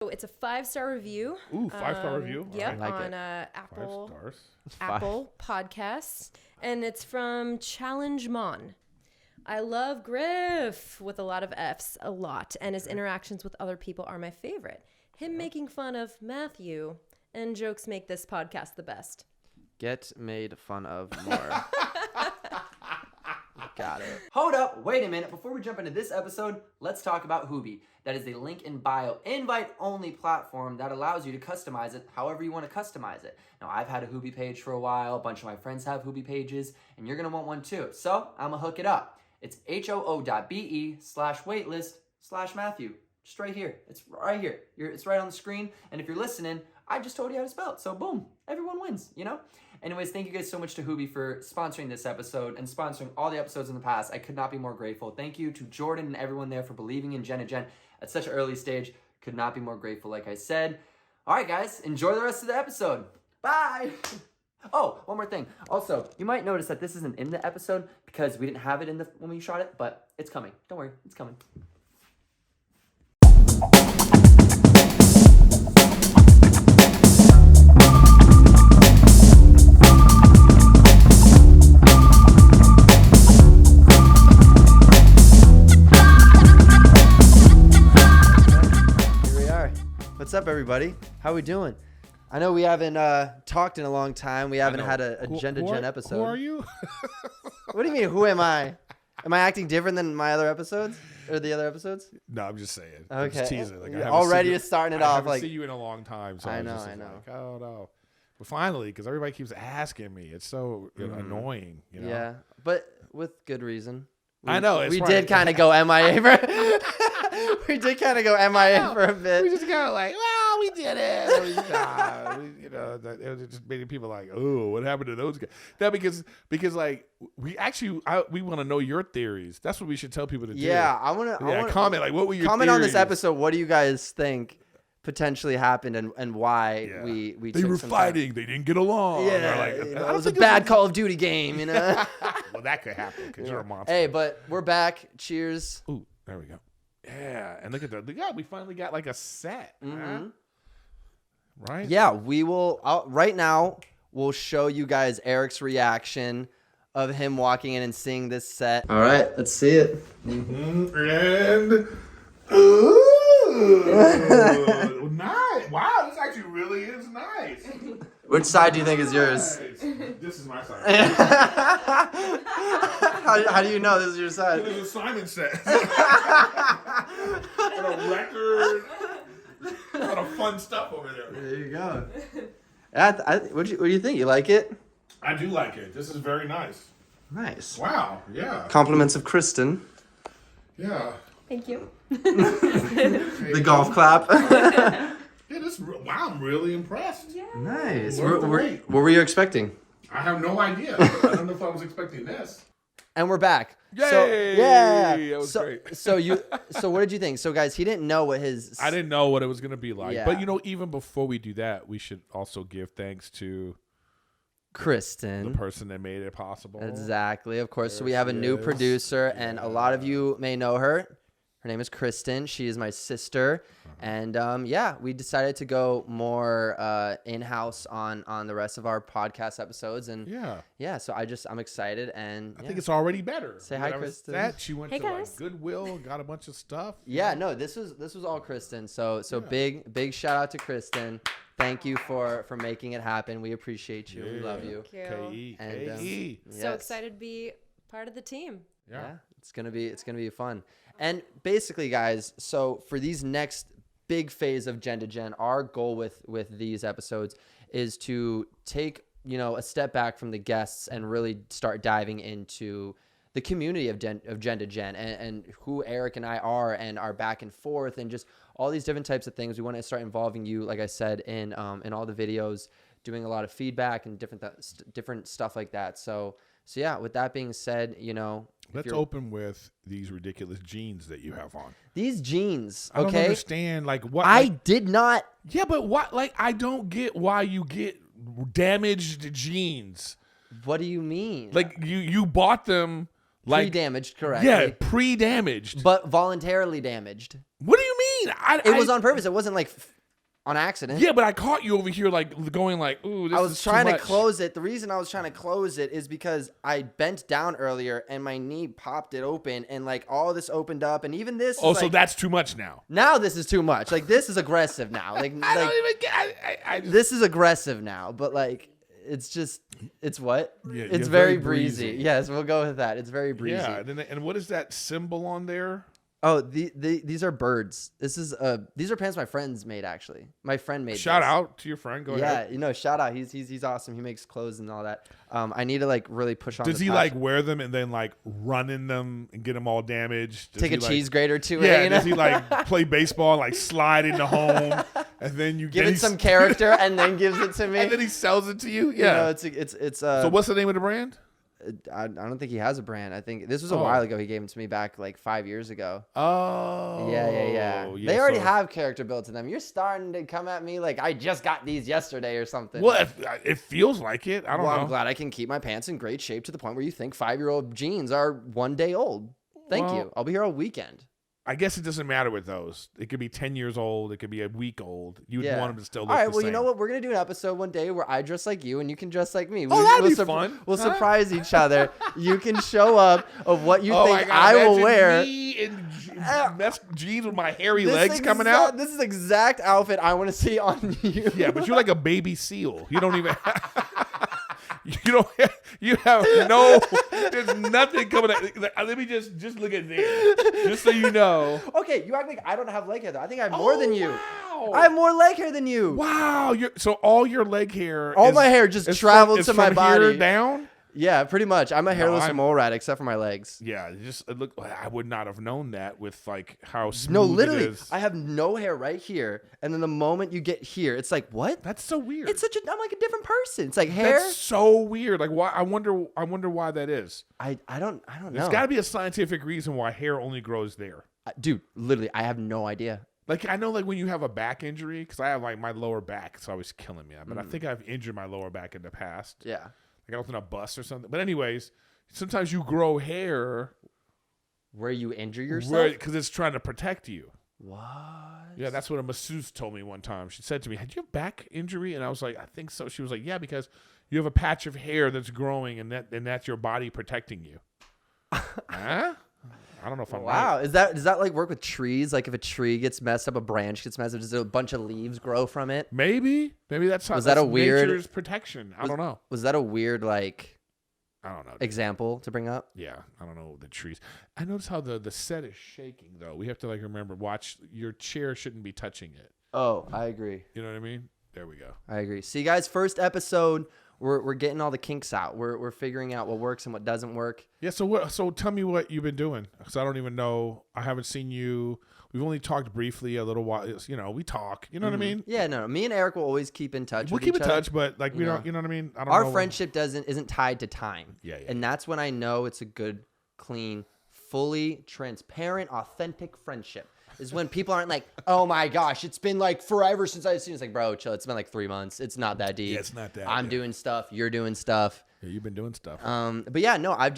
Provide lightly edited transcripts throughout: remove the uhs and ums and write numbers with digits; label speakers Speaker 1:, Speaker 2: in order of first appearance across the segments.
Speaker 1: It's a 5-star review.
Speaker 2: Ooh, 5-star review.
Speaker 1: Yep,
Speaker 2: Right.
Speaker 1: on Apple Podcasts, and it's from Challenge Mon. I love Griff with a lot of F's a lot, and his interactions with other people are my favorite. Him making fun of Matthew and jokes make this podcast the best.
Speaker 3: Get made fun of more. Got it.
Speaker 4: Hold up, wait a minute. Before we jump into this episode, let's talk about Hoobie. That is a link in bio, invite-only platform that allows you to customize it however you want to customize it. Now, I've had a Hoobie page for a while. A bunch of my friends have Hoobie pages, and you're going to want one too. So, I'm going to hook it up. It's hoo.be/waitlist/Matthew. Just right here. It's right here. It's right on the screen. And if you're listening, I just told you how to spell it. So, boom, everyone wins, you know? Anyways, thank you guys so much to Hoobie for sponsoring this episode and sponsoring all the episodes in the past. I could not be more grateful. Thank you to Jordan and everyone there for believing in Gen2Gen at such an early stage. Could not be more grateful, like I said. All right, guys, enjoy the rest of the episode. Bye. Oh, one more thing. Also, you might notice that this isn't in the episode because we didn't have it when we shot it, but it's coming. Don't worry, it's coming.
Speaker 3: What's up, everybody? How we doing? I know we haven't talked in a long time. We haven't had a Gen2Gen episode.
Speaker 2: Who are you?
Speaker 3: What do you mean, who am I? Am I acting different than my other episodes? Or the other episodes?
Speaker 2: No, I'm just saying.
Speaker 3: Okay.
Speaker 2: I'm just teasing. Like,
Speaker 3: already just starting it off.
Speaker 2: I haven't
Speaker 3: like
Speaker 2: seen you in a long time. So
Speaker 3: I
Speaker 2: know.
Speaker 3: know.
Speaker 2: Like, oh, no. But finally, because everybody keeps asking me. It's so annoying. You know?
Speaker 3: Yeah, but with good reason.
Speaker 2: I know.
Speaker 3: We did kind of go MIA we did kind of go MIA for a bit.
Speaker 2: We just kind of like, well, we did it. It was just making people like, oh, what happened to those guys? That because like we want to know your theories. That's what we should tell people to do.
Speaker 3: Yeah, I want to
Speaker 2: comment like, what were your
Speaker 3: comment
Speaker 2: theories?
Speaker 3: on this episode? What do you guys think potentially happened and why we
Speaker 2: they were fighting, they didn't get along.
Speaker 3: Yeah,
Speaker 2: like,
Speaker 3: it was a bad Call of Duty game, you know.
Speaker 2: Well, that could happen because you're a monster.
Speaker 3: Hey, but we're back. Cheers.
Speaker 2: Ooh, there we go. Yeah, and look at that. Yeah, we finally got like a set. Huh? Right?
Speaker 3: Yeah, we will. Right now, we'll show you guys Erik's reaction of him walking in and seeing this set. All right, let's see it.
Speaker 2: And nice. Wow, this actually really is nice.
Speaker 3: Which side do you think is yours?
Speaker 2: This is my side.
Speaker 3: How do you know this is your side?
Speaker 2: This is a Simon set. And a record. A lot of fun stuff over there.
Speaker 3: There you go. What do you think? You like it?
Speaker 2: I do like it. This is very nice.
Speaker 3: Nice.
Speaker 2: Wow. Yeah.
Speaker 3: Compliments of Kristen.
Speaker 2: Yeah.
Speaker 1: Thank you.
Speaker 3: The golf clap.
Speaker 2: Yeah, wow, I'm really impressed.
Speaker 1: Yeah.
Speaker 3: Nice.
Speaker 2: What
Speaker 3: were you expecting?
Speaker 2: I have no idea. I don't know if I was expecting this.
Speaker 3: And we're back.
Speaker 2: Yay!
Speaker 3: So, yeah.
Speaker 2: That was great.
Speaker 3: So what did you think? So guys, he didn't know what his
Speaker 2: I didn't know what it was going to be like.
Speaker 3: Yeah.
Speaker 2: But even before we do that, we should also give thanks to
Speaker 3: Kristen,
Speaker 2: the person that made it possible.
Speaker 3: Exactly. Of course. So we
Speaker 2: There
Speaker 3: have a
Speaker 2: she
Speaker 3: new
Speaker 2: is.
Speaker 3: producer and a lot of you may know her. Her name is Kristen. She is my sister. And we decided to go more in-house on the rest of our podcast episodes. And so I'm excited. And
Speaker 2: I think it's already better.
Speaker 3: Say hi, Kristen.
Speaker 2: She went
Speaker 1: Hey,
Speaker 2: to
Speaker 1: guys.
Speaker 2: Goodwill, got a bunch of stuff.
Speaker 3: Yeah, no, this was all Kristen. So big shout out to Kristen. Thank you for making it happen. We appreciate you. We love you.
Speaker 1: Thank you.
Speaker 2: K-E.
Speaker 1: So excited to be part of the team.
Speaker 3: Yeah, it's gonna be fun. And basically, guys, so for these next big phase of Gen2Gen, our goal with these episodes is to take a step back from the guests and really start diving into the community of Gen2Gen and who Erik and I are and our back and forth and just all these different types of things. We want to start involving you, like I said, in all the videos, doing a lot of feedback and different stuff like that. So yeah, with that being said,
Speaker 2: let's open with these ridiculous jeans that you have on.
Speaker 3: These jeans,
Speaker 2: I don't
Speaker 3: okay?
Speaker 2: understand what
Speaker 3: I did not.
Speaker 2: Yeah, but what? I don't get why you get damaged jeans.
Speaker 3: What do you mean?
Speaker 2: Like you bought them
Speaker 3: pre-damaged, correct?
Speaker 2: Yeah, pre-damaged.
Speaker 3: But voluntarily damaged.
Speaker 2: What do you mean?
Speaker 3: It was on purpose. It wasn't like on accident.
Speaker 2: Yeah, but I caught you over here like going like, ooh, this is
Speaker 3: I was trying
Speaker 2: too
Speaker 3: to
Speaker 2: much.
Speaker 3: close it. The reason I was trying to close it is because I bent down earlier and my knee popped it open and like all this opened up and even this.
Speaker 2: Oh,
Speaker 3: is
Speaker 2: so
Speaker 3: like,
Speaker 2: that's too much now.
Speaker 3: now this is too much. Like this is aggressive now. Like,
Speaker 2: I don't
Speaker 3: like
Speaker 2: even get. I just,
Speaker 3: this is aggressive now. But like it's just it's what?
Speaker 2: Yeah,
Speaker 3: it's
Speaker 2: you're
Speaker 3: very
Speaker 2: very breezy.
Speaker 3: breezy. Yes, we'll go with that. It's very breezy.
Speaker 2: yeah, and what is that symbol on there?
Speaker 3: Oh, these are birds. These are pants my friends made actually. My friend made.
Speaker 2: Shout
Speaker 3: this.
Speaker 2: out to your friend. Go ahead.
Speaker 3: Yeah, shout out. He's awesome. He makes clothes and all that. I need to like really push on.
Speaker 2: Does
Speaker 3: the
Speaker 2: he
Speaker 3: passion.
Speaker 2: like wear them and then like run in them and get them all damaged? Does
Speaker 3: take a
Speaker 2: he, like,
Speaker 3: cheese grater to
Speaker 2: Yeah,
Speaker 3: it? You
Speaker 2: does
Speaker 3: know?
Speaker 2: he like play baseball and like slide into home and then you
Speaker 3: Give
Speaker 2: then
Speaker 3: it some character and then gives it to me.
Speaker 2: and then he sells it to you?
Speaker 3: You
Speaker 2: Yeah.
Speaker 3: know, it's
Speaker 2: So what's the name of the brand?
Speaker 3: I don't think he has a brand. I think this was a
Speaker 2: Oh.
Speaker 3: while ago. He gave them to me back like 5 years ago.
Speaker 2: Oh.
Speaker 3: Yeah. They already have character built in them. You're starting to come at me like I just got these yesterday or something.
Speaker 2: Well, it feels like it. I don't
Speaker 3: Well,
Speaker 2: know.
Speaker 3: I'm glad I can keep my pants in great shape to the point where you think 5-year-old jeans are 1 day old. Thank
Speaker 2: Well,
Speaker 3: you. I'll be here all weekend.
Speaker 2: I guess it doesn't matter with those. It could be 10 years old. It could be a week old. You would want them to still look
Speaker 3: all right,
Speaker 2: the
Speaker 3: well,
Speaker 2: same.
Speaker 3: you know what? We're going to do an episode one day where I dress like you and you can dress like me.
Speaker 2: Oh, that'd
Speaker 3: we'll
Speaker 2: be fun.
Speaker 3: We'll
Speaker 2: Huh?
Speaker 3: surprise each other. You can show up of what you
Speaker 2: Oh,
Speaker 3: think
Speaker 2: God,
Speaker 3: I will
Speaker 2: imagine
Speaker 3: wear.
Speaker 2: Me in jeans with my hairy legs coming
Speaker 3: exact-
Speaker 2: out.
Speaker 3: This is the exact outfit I want to see on you.
Speaker 2: Yeah, but you're like a baby seal. You don't even. You don't. You have no. There's nothing coming out. Let me just look at there, just so you know.
Speaker 3: Okay, you act like I don't have leg hair though. I think I have more than you.
Speaker 2: Wow.
Speaker 3: I have more leg hair than you.
Speaker 2: Wow. So all your leg hair.
Speaker 3: All
Speaker 2: is-
Speaker 3: my hair just
Speaker 2: is
Speaker 3: traveled
Speaker 2: from,
Speaker 3: to my
Speaker 2: from here
Speaker 3: body.
Speaker 2: down.
Speaker 3: Yeah, pretty much. I'm a hairless
Speaker 2: I'm-
Speaker 3: mole rat except for my legs.
Speaker 2: Yeah, it look. I would not have known that with like how smooth
Speaker 3: No,
Speaker 2: it
Speaker 3: literally,
Speaker 2: is.
Speaker 3: I have no hair right here, and then the moment you get here, it's like what?
Speaker 2: That's so weird.
Speaker 3: I'm like a different person. It's like hair.
Speaker 2: That's so weird. Like why? I wonder why that is.
Speaker 3: I don't know.
Speaker 2: There's got to be a scientific reason why hair only grows there.
Speaker 3: Dude, literally, I have no idea.
Speaker 2: Like I know, like when you have a back injury, because I have like my lower back, it's always killing me. But I think I've injured my lower back in the past.
Speaker 3: Yeah.
Speaker 2: Like I was in a bus or something. But anyways, sometimes you grow hair
Speaker 3: Where you injure yourself?
Speaker 2: because it's trying to protect you.
Speaker 3: What?
Speaker 2: Yeah, that's what a masseuse told me one time. She said to me, "Had you have back injury?" And I was like, "I think so." She was like, "Yeah, because you have a patch of hair that's growing, and that's your body protecting you." Huh? I don't know if I'm
Speaker 3: Wow.
Speaker 2: right.
Speaker 3: Does that like work with trees? Like if a tree gets messed up, a branch gets messed up, does a bunch of leaves grow from it?
Speaker 2: Maybe that's how.
Speaker 3: Was that
Speaker 2: that's
Speaker 3: a weird-
Speaker 2: nature's protection? I don't know.
Speaker 3: Was that a weird like
Speaker 2: I don't know.
Speaker 3: example to bring up?
Speaker 2: Yeah, I don't know the trees. I notice how the set is shaking though. We have to like remember, watch your chair shouldn't be touching it.
Speaker 3: Oh, I agree.
Speaker 2: You know what I mean? There we go.
Speaker 3: I agree. See, guys, first episode, we're getting all the kinks out. We're figuring out what works and what doesn't work.
Speaker 2: Yeah. So tell me what you've been doing, because I don't even know. I haven't seen you. We've only talked briefly a little while. You know, we talk. You know what I mean?
Speaker 3: Yeah, no. Me and Eric will always keep in touch.
Speaker 2: We'll
Speaker 3: with
Speaker 2: keep
Speaker 3: each
Speaker 2: in
Speaker 3: other.
Speaker 2: touch, but like we
Speaker 3: You
Speaker 2: don't.
Speaker 3: know.
Speaker 2: You know what I mean? I don't
Speaker 3: Our
Speaker 2: know.
Speaker 3: friendship isn't tied to time.
Speaker 2: Yeah.
Speaker 3: And that's when I know it's a good, clean, fully transparent, authentic friendship. Is when people aren't like, oh my gosh, it's been like forever since I've seen you. It's like, bro, chill. It's been like 3 months. It's not that deep.
Speaker 2: Yeah, it's not that.
Speaker 3: I'm doing stuff. You're doing stuff.
Speaker 2: Yeah, you've been doing stuff.
Speaker 3: But yeah, no, I've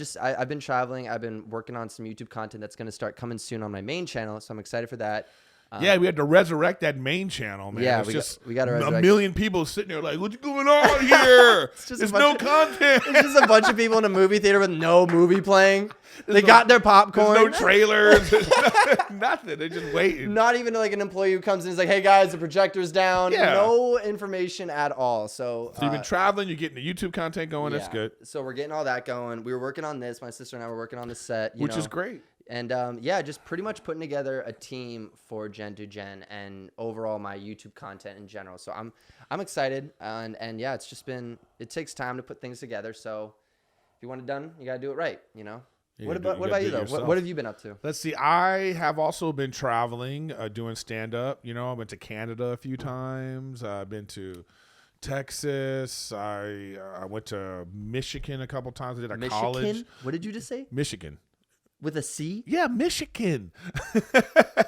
Speaker 3: been traveling. I've been working on some YouTube content that's going to start coming soon on my main channel. So I'm excited for that.
Speaker 2: Yeah, we had to resurrect that main channel, man.
Speaker 3: Yeah,
Speaker 2: it's
Speaker 3: we got to
Speaker 2: a
Speaker 3: resurrect.
Speaker 2: million people sitting there like, what's going on here?
Speaker 3: just a
Speaker 2: There's
Speaker 3: bunch
Speaker 2: no
Speaker 3: of-
Speaker 2: content.
Speaker 3: It's just a bunch of people in a movie theater with no movie playing. They got their popcorn.
Speaker 2: There's no trailers. There's nothing. They're just waiting.
Speaker 3: Not even like an employee who comes in and is like, hey guys, the projector's down.
Speaker 2: Yeah.
Speaker 3: No information at all. So,
Speaker 2: So you've been traveling. You're getting the YouTube content going. That's
Speaker 3: yeah.
Speaker 2: good.
Speaker 3: So we're getting all that going. We were working on this. My sister and I were working on the set.
Speaker 2: Which is great.
Speaker 3: And yeah, just pretty much putting together a team for Gen2Gen and overall my YouTube content in general. So I'm excited. And yeah, it's just been, it takes time to put things together. So if you want it done, you got to do it right, you know?
Speaker 2: You
Speaker 3: What
Speaker 2: gotta
Speaker 3: about
Speaker 2: do it
Speaker 3: you though?
Speaker 2: yourself.
Speaker 3: What have you been up to?
Speaker 2: Let's see. I have also been traveling, doing stand up. You know, I went to Canada a few times. I've been to Texas. I went to Michigan a couple times. I did a college.
Speaker 3: Michigan? What did you just say?
Speaker 2: Michigan.
Speaker 3: With a C?
Speaker 2: Yeah, Michigan.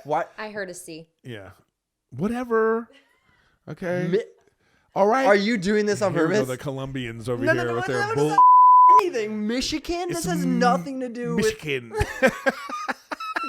Speaker 3: What?
Speaker 1: I heard a C.
Speaker 2: Yeah. Whatever. Okay. All right.
Speaker 3: Are you doing this on
Speaker 2: Here we go,
Speaker 3: purpose?
Speaker 2: the Colombians over
Speaker 3: No,
Speaker 2: here
Speaker 3: no,
Speaker 2: with
Speaker 3: no,
Speaker 2: their
Speaker 3: no,
Speaker 2: bull.
Speaker 3: no, anything. Michigan? This
Speaker 2: It's
Speaker 3: has nothing to do with.
Speaker 2: Michigan.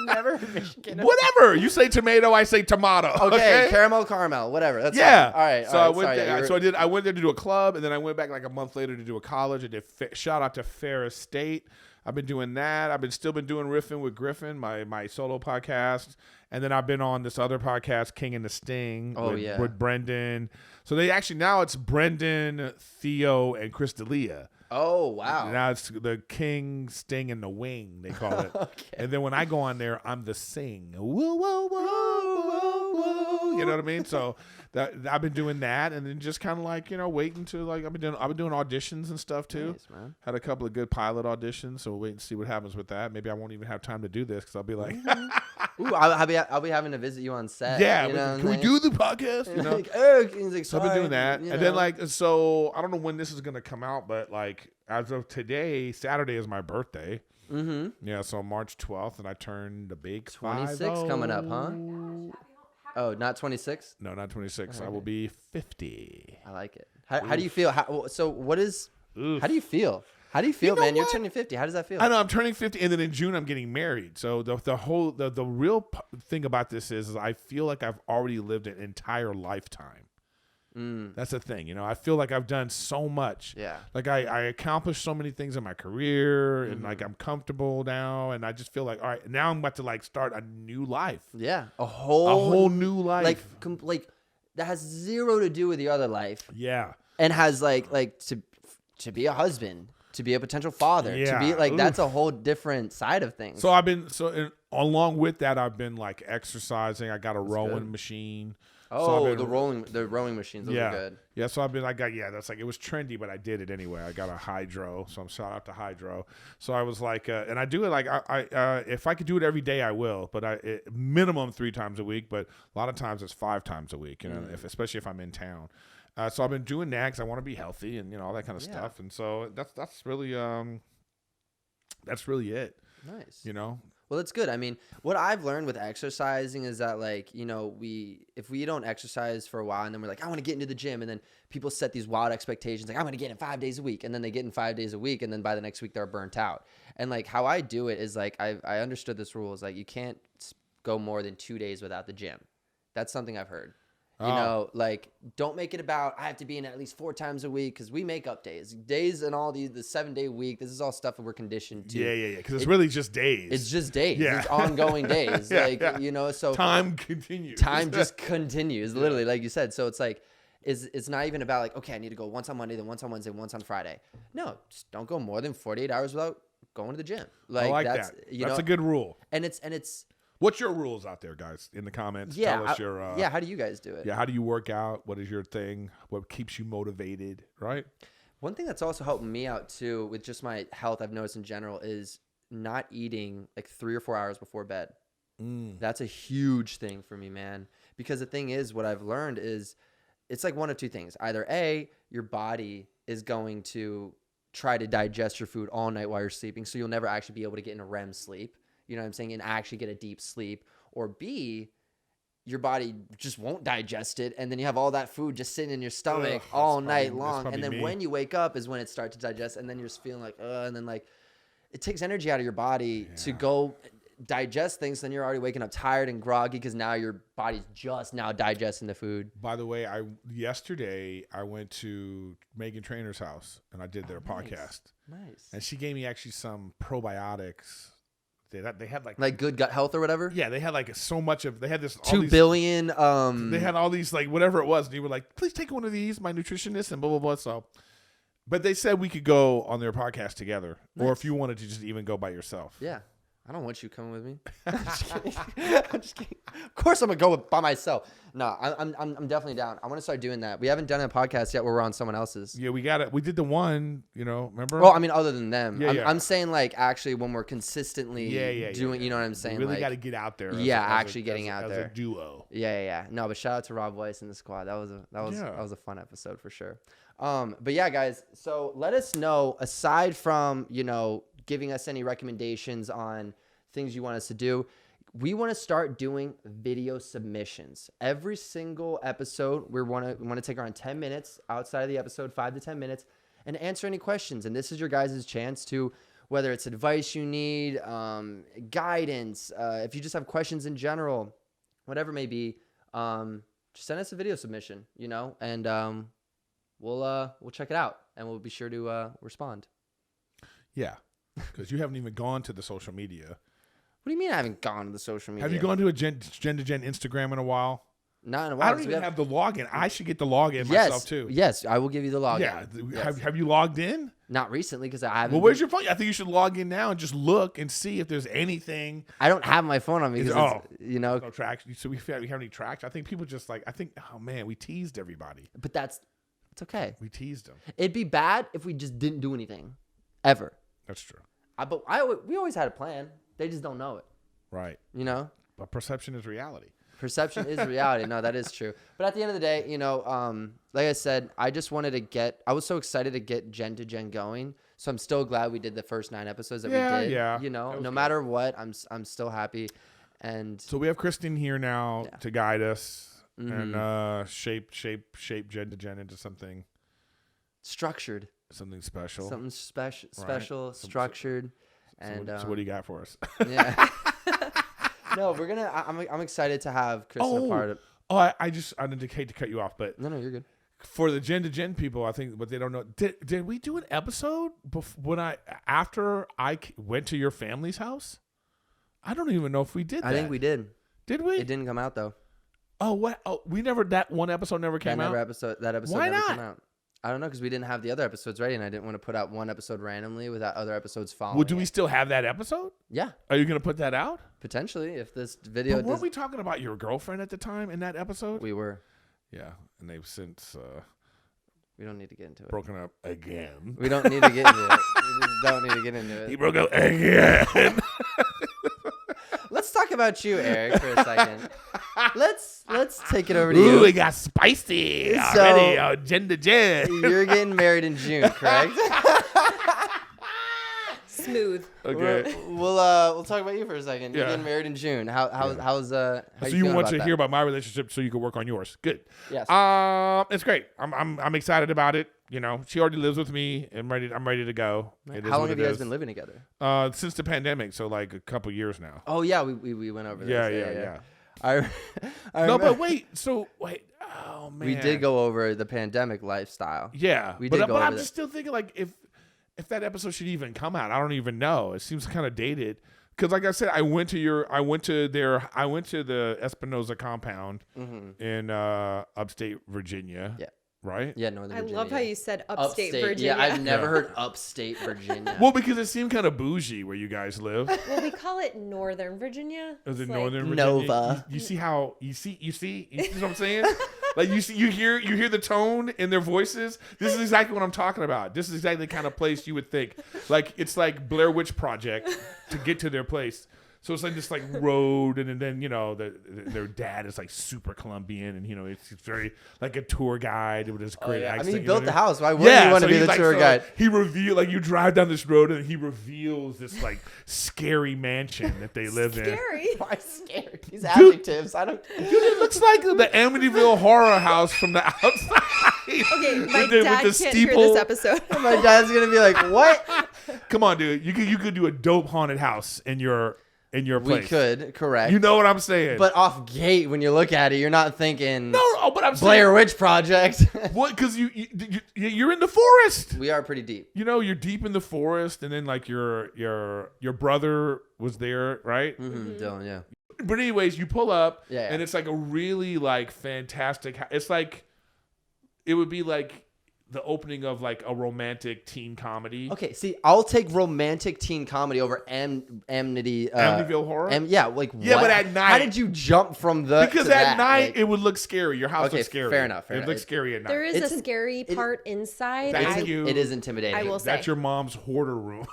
Speaker 3: Never Michigan.
Speaker 2: Whatever. You say tomato, I say tomato.
Speaker 3: Okay, caramel, caramel, whatever. That's
Speaker 2: yeah.
Speaker 3: fine. All right.
Speaker 2: So
Speaker 3: all
Speaker 2: I
Speaker 3: right,
Speaker 2: went
Speaker 3: sorry,
Speaker 2: there.
Speaker 3: yeah,
Speaker 2: So I went there to do a club, and then I went back like a month later to do a college. I did shout out to Ferris State. I've been doing that. I've still been doing riffing with Griffin, my solo podcast, and then I've been on this other podcast, King and the Sting, with Brendan. So they actually now it's Brendan, Theo, and Chris D'Elia.
Speaker 3: Oh wow!
Speaker 2: Now it's the King, Sting, and the Wing. They call it.
Speaker 3: Okay.
Speaker 2: And then when I go on there, I'm the Sing. Whoa, whoa, whoa, whoa, whoa. You know what I mean? So I've been doing that, and then just kind of like waiting to like I've been doing auditions and stuff too.
Speaker 3: Nice, man.
Speaker 2: Had a couple of good pilot auditions, so we'll wait and see what happens with that. Maybe I won't even have time to do this because I'll be like,
Speaker 3: Ooh, I'll be having to visit you on set.
Speaker 2: yeah,
Speaker 3: you know,
Speaker 2: can we do the podcast? You know?
Speaker 3: Like, Eric, he's like,
Speaker 2: So I've been doing that,
Speaker 3: you
Speaker 2: and
Speaker 3: know.
Speaker 2: then like so I don't know when this is gonna come out, but like as of today, Saturday is my birthday.
Speaker 3: Mm-hmm.
Speaker 2: Yeah, so March 12th, and I turned a big
Speaker 3: 26 coming up, huh? Oh, not 26?
Speaker 2: No, not 26. I will be 50.
Speaker 3: I like it. How do you feel? So what is?
Speaker 2: Oof.
Speaker 3: How do you feel? How do you feel,
Speaker 2: know
Speaker 3: man? You're
Speaker 2: what?
Speaker 3: turning 50. How does that feel?
Speaker 2: I know I'm turning 50, and then in June I'm getting married. So the real thing about this is I feel like I've already lived an entire lifetime. That's the thing, I feel like I've done so much.
Speaker 3: Yeah.
Speaker 2: Like I accomplished so many things in my career, and like I'm comfortable now, and I just feel like all right, now I'm about to like start a new life.
Speaker 3: Yeah, a whole
Speaker 2: new life.
Speaker 3: like that has zero to do with your other life,
Speaker 2: Yeah.
Speaker 3: and has like to be a husband, to be a potential father, to be
Speaker 2: Yeah.
Speaker 3: like that's
Speaker 2: Oof.
Speaker 3: a whole different side of things.
Speaker 2: So I've been along with that I've been like exercising. I got a rowing
Speaker 3: good.
Speaker 2: machine.
Speaker 3: oh,
Speaker 2: I've
Speaker 3: the
Speaker 2: been-
Speaker 3: rowing machines, those
Speaker 2: yeah.
Speaker 3: are good.
Speaker 2: Yeah, so that's like it was trendy, but I did it anyway. I got a hydro, so I'm shout out to hydro. So I was like, and I do it like I if I could do it every day, I will. But minimum 3 times a week, but a lot of times it's 5 times a week. Especially if I'm in town. So I've been doing that because I want to be healthy and all that kind of stuff. And so that's really it.
Speaker 3: Nice. Well, that's good. I mean, what I've learned with exercising is that, like, if we don't exercise for a while and then we're like, I want to get into the gym, and then people set these wild expectations, like, I'm going to get in 5 days a week, and then they get in 5 days a week, and then by the next week they're burnt out. And like how I do it is like I understood this rule is like you can't go more than 2 days without the gym. That's something I've heard. Like don't make it about I have to be in at least 4 times a week, because we make up days and all the 7-day week. This is all stuff that we're conditioned to.
Speaker 2: Yeah. Because it's really just days.
Speaker 3: It's just days.
Speaker 2: Yeah.
Speaker 3: It's ongoing days. So
Speaker 2: time continues.
Speaker 3: Time just continues, literally, like you said. So it's like, it's not even about like, okay, I need to go once on Monday, then once on Wednesday, once on Friday. No, just don't go more than 48 hours without going to the gym.
Speaker 2: I like
Speaker 3: that's,
Speaker 2: that. That's a good rule.
Speaker 3: And it's.
Speaker 2: What's your rules out there, guys? In the comments,
Speaker 3: Yeah,
Speaker 2: tell us your.
Speaker 3: how do you guys do it?
Speaker 2: Yeah, how do you work out? What is your thing? What keeps you motivated? Right.
Speaker 3: One thing that's also helped me out too with just my health, I've noticed in general, is not eating like 3 or 4 hours before bed. That's a huge thing for me, man. Because the thing is, what I've learned is it's like one of 2 things. Either A, your body is going to try to digest your food all night while you're sleeping, so you'll never actually be able to get in a REM sleep. You know what I'm saying? And actually get a deep sleep. Or B, your body just won't digest it, and then you have all that food just sitting in your stomach all night long. And then when you wake up is when it starts to digest, and then you're just feeling like, and then like it takes energy out of your body to go digest things. Then you're already waking up tired and groggy because now your body's just now digesting the food.
Speaker 2: By the way, yesterday I went to Megan Trainor's house and I did their podcast.
Speaker 3: Nice.
Speaker 2: And she gave me actually some probiotics. They had
Speaker 3: like good gut health or whatever.
Speaker 2: Yeah, they had like so much of. They had this
Speaker 3: 2 billion.
Speaker 2: They had all these like whatever it was, and you were like, please take one of these, my nutritionist, and blah blah blah. So, but they said we could go on their podcast together, or if you wanted to just even go by yourself.
Speaker 3: Yeah. I don't want you coming with me. I'm just kidding. I'm just kidding. Of course I'm gonna go by myself. No, I'm definitely down. I want to start doing that. We haven't done a podcast yet where we're on someone else's.
Speaker 2: Yeah, we got it. We did the one, remember?
Speaker 3: Well, I mean, other than them,
Speaker 2: Yeah,
Speaker 3: I'm saying like actually when we're consistently doing, you know what I'm saying?
Speaker 2: We really
Speaker 3: like,
Speaker 2: got to get out there.
Speaker 3: Getting out
Speaker 2: as
Speaker 3: there.
Speaker 2: a duo.
Speaker 3: Yeah. No, but shout out to Rob Weiss and the squad. That was a fun episode for sure. But yeah, guys. So let us know, aside from giving us any recommendations on things you want us to do, we want to start doing video submissions. Every single episode, we want to take around 10 minutes outside of the episode, 5 to 10 minutes, and answer any questions. And this is your guys' chance to whether it's advice you need, guidance, if you just have questions in general, whatever it may be, just send us a video submission, and we'll check it out and we'll be sure to respond.
Speaker 2: Yeah, because you haven't even gone to the social media.
Speaker 3: What do you mean I haven't gone to the social media?
Speaker 2: Have you gone to a Gen2Gen Instagram in a while?
Speaker 3: Not in a while.
Speaker 2: I don't even have the login. I should get the login myself too.
Speaker 3: Yes, I will give you the login.
Speaker 2: Yeah.
Speaker 3: Yes.
Speaker 2: Have you logged in?
Speaker 3: Not recently because I haven't.
Speaker 2: Well, where's your phone? I think you should log in now and just look and see if there's anything.
Speaker 3: I don't have my phone on me because
Speaker 2: no traction. So we have any traction. I think people just oh man, we teased everybody.
Speaker 3: But it's okay.
Speaker 2: We teased them.
Speaker 3: It'd be bad if we just didn't do anything, ever.
Speaker 2: That's true.
Speaker 3: We always had a plan. They just don't know it.
Speaker 2: Right.
Speaker 3: But
Speaker 2: perception is reality.
Speaker 3: Perception is reality. No, that is true. But at the end of the day, like I said, I was so excited to get Gen2Gen going. So I'm still glad we did the first 9 episodes that we did.
Speaker 2: Yeah.
Speaker 3: No matter what, I'm still happy. And
Speaker 2: so we have Kristen here now to guide us and shape Gen2Gen into something
Speaker 3: structured.
Speaker 2: Something special.
Speaker 3: Something special, structured.
Speaker 2: So what do you got for us?
Speaker 3: Yeah. No, I'm excited to have Kristen a part of.
Speaker 2: Oh, I didn't hate to cut you off, but
Speaker 3: no, you're good.
Speaker 2: For the Gen2Gen people, I think what they don't know, did we do an episode after I went to your family's house? I don't even know if we did that.
Speaker 3: I think we did.
Speaker 2: Did we?
Speaker 3: It didn't come out though.
Speaker 2: Oh, what? Oh, that one episode never came out.
Speaker 3: That episode
Speaker 2: Why
Speaker 3: never
Speaker 2: not?
Speaker 3: came out. I don't know because we didn't have the other episodes ready, and I didn't want to put out one episode randomly without other episodes following.
Speaker 2: Well, do we still have that episode?
Speaker 3: Yeah.
Speaker 2: Are you going to put that out?
Speaker 3: Potentially, if this video.
Speaker 2: But weren't we talking about your girlfriend at the time in that episode?
Speaker 3: We were.
Speaker 2: Yeah, and they've since.
Speaker 3: We don't need to get into it.
Speaker 2: Broken up again.
Speaker 3: We don't need to get into it. We just don't need to get into it.
Speaker 2: He broke up again.
Speaker 3: Let's talk about you, Erik, for a second. Let's take it over to
Speaker 2: Ooh,
Speaker 3: you.
Speaker 2: it got spicy already. Gen2Gen.
Speaker 3: You're getting married in June, correct?
Speaker 1: Smooth.
Speaker 2: Okay.
Speaker 3: We'll talk about you for a second. You're
Speaker 2: Yeah.
Speaker 3: getting married in June. How's
Speaker 2: So you want to hear about my relationship so you can work on yours? Good.
Speaker 3: Yes.
Speaker 2: It's great. I'm excited about it. She already lives with me. I'm ready to go.
Speaker 3: How long have you guys been living together?
Speaker 2: Since the pandemic, so like a couple years now.
Speaker 3: Oh yeah, we went over this.
Speaker 2: Yeah.
Speaker 3: I
Speaker 2: No,
Speaker 3: remember-
Speaker 2: but wait. Oh man.
Speaker 3: we did go over the pandemic lifestyle.
Speaker 2: Yeah,
Speaker 3: we did go
Speaker 2: but
Speaker 3: over
Speaker 2: I'm
Speaker 3: that.
Speaker 2: just still thinking like if that episode should even come out, I don't even know. It seems kind of dated because, like I said, I went to the Espinosa compound in upstate Virginia.
Speaker 3: Yeah.
Speaker 2: Right.
Speaker 3: Yeah, Northern
Speaker 1: I
Speaker 3: Virginia.
Speaker 1: love how you said upstate Virginia.
Speaker 3: Yeah, I've never heard upstate Virginia.
Speaker 2: Well, because it seemed kind of bougie where you guys live.
Speaker 1: Well, we call it Northern Virginia.
Speaker 2: Is it
Speaker 1: It's
Speaker 2: Northern Virginia?
Speaker 3: Nova.
Speaker 2: You see you see what I'm saying? Like you hear the tone in their voices. This is exactly what I'm talking about. This is exactly the kind of place you would think. Like it's like Blair Witch Project to get to their place. So it's like this like road, and then their dad is like super Colombian, and it's very like a tour guide with this great accent.
Speaker 3: I mean, he built the house. Why wouldn't you want to be the tour guide?
Speaker 2: He revealed you drive down this road, and he reveals this like scary mansion that they live in.
Speaker 1: scary.
Speaker 3: Why scary? These adjectives. I don't.
Speaker 2: Dude, it looks like the Amityville horror house from the outside.
Speaker 1: Okay, my
Speaker 2: with
Speaker 1: dad
Speaker 2: the
Speaker 1: can't hear
Speaker 2: steeple.
Speaker 1: this episode.
Speaker 3: My dad's gonna be like, "What?"
Speaker 2: Come on, dude. You could do a dope haunted house in your place.
Speaker 3: We could, correct.
Speaker 2: You know what I'm saying?
Speaker 3: But off gate, when you look at it, you're not thinking
Speaker 2: no, but I'm
Speaker 3: Blair
Speaker 2: saying
Speaker 3: Witch Project.
Speaker 2: what? Because you're in the forest.
Speaker 3: We are pretty deep.
Speaker 2: You're deep in the forest, and then like your brother was there, right?
Speaker 3: Mm-hmm. Dylan, yeah.
Speaker 2: But anyways, you pull up,
Speaker 3: Yeah.
Speaker 2: and it's like a really like fantastic. It's like it would be like the opening of like a romantic teen comedy.
Speaker 3: Okay, see, I'll take romantic teen comedy over
Speaker 2: Amityville horror.
Speaker 3: Yeah, like
Speaker 2: Yeah,
Speaker 3: what?
Speaker 2: but at night.
Speaker 3: How did you jump from the?
Speaker 2: Because
Speaker 3: to
Speaker 2: at
Speaker 3: that?
Speaker 2: night
Speaker 3: Like,
Speaker 2: it would look scary. Your house
Speaker 3: Okay,
Speaker 2: looks scary.
Speaker 3: fair enough, fair
Speaker 2: It
Speaker 3: enough.
Speaker 2: looks scary at night.
Speaker 1: There is
Speaker 3: It's
Speaker 1: a scary part inside.
Speaker 2: Thank you.
Speaker 3: it is intimidating.
Speaker 1: I will say.
Speaker 2: That's your mom's hoarder room.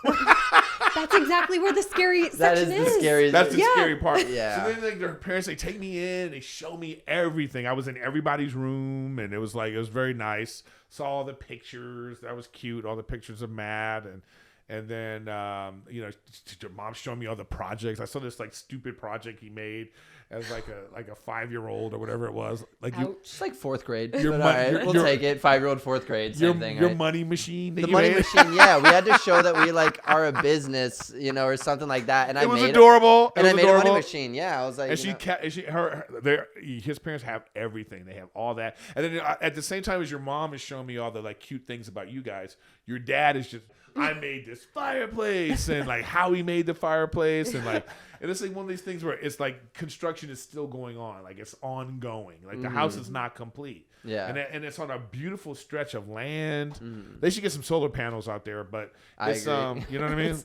Speaker 1: That's exactly where the scary
Speaker 3: That is
Speaker 1: section
Speaker 3: the scariest.
Speaker 2: That's the
Speaker 1: Yeah.
Speaker 2: scary part.
Speaker 3: Yeah.
Speaker 2: So then like, their parents, they take me in, they show me everything. I was in everybody's room, and it was very nice. Saw all the pictures. That was cute. All the pictures of Matt, and then your mom showing me all the projects. I saw this like stupid project he made, as like a 5-year-old or whatever it was. Like you,
Speaker 3: It's like 4th grade.
Speaker 2: Your
Speaker 3: But
Speaker 2: mon-
Speaker 3: all right,
Speaker 2: your-
Speaker 3: we'll
Speaker 2: your-
Speaker 3: take it. 5-year-old, 4th grade, same thing.
Speaker 2: your
Speaker 3: Right?
Speaker 2: money machine. That
Speaker 3: The
Speaker 2: you
Speaker 3: money
Speaker 2: made?
Speaker 3: machine, yeah. We had to show that we like are a business, or something like that. And
Speaker 2: It was
Speaker 3: made
Speaker 2: adorable.
Speaker 3: And
Speaker 2: it
Speaker 3: I
Speaker 2: was
Speaker 3: made a
Speaker 2: adorable.
Speaker 3: money machine. Yeah, I was like,
Speaker 2: And his parents have everything. They have all that. And then at the same time as your mom is showing me all the like cute things about you guys, your dad is just, I made this fireplace and like how he made the fireplace and it's like one of these things where it's like construction is still going on, like it's ongoing, like the house is not complete.
Speaker 3: Yeah.
Speaker 2: And it's on a beautiful stretch of land. They should get some solar panels out there, but it's
Speaker 3: agree.
Speaker 2: you know what I mean?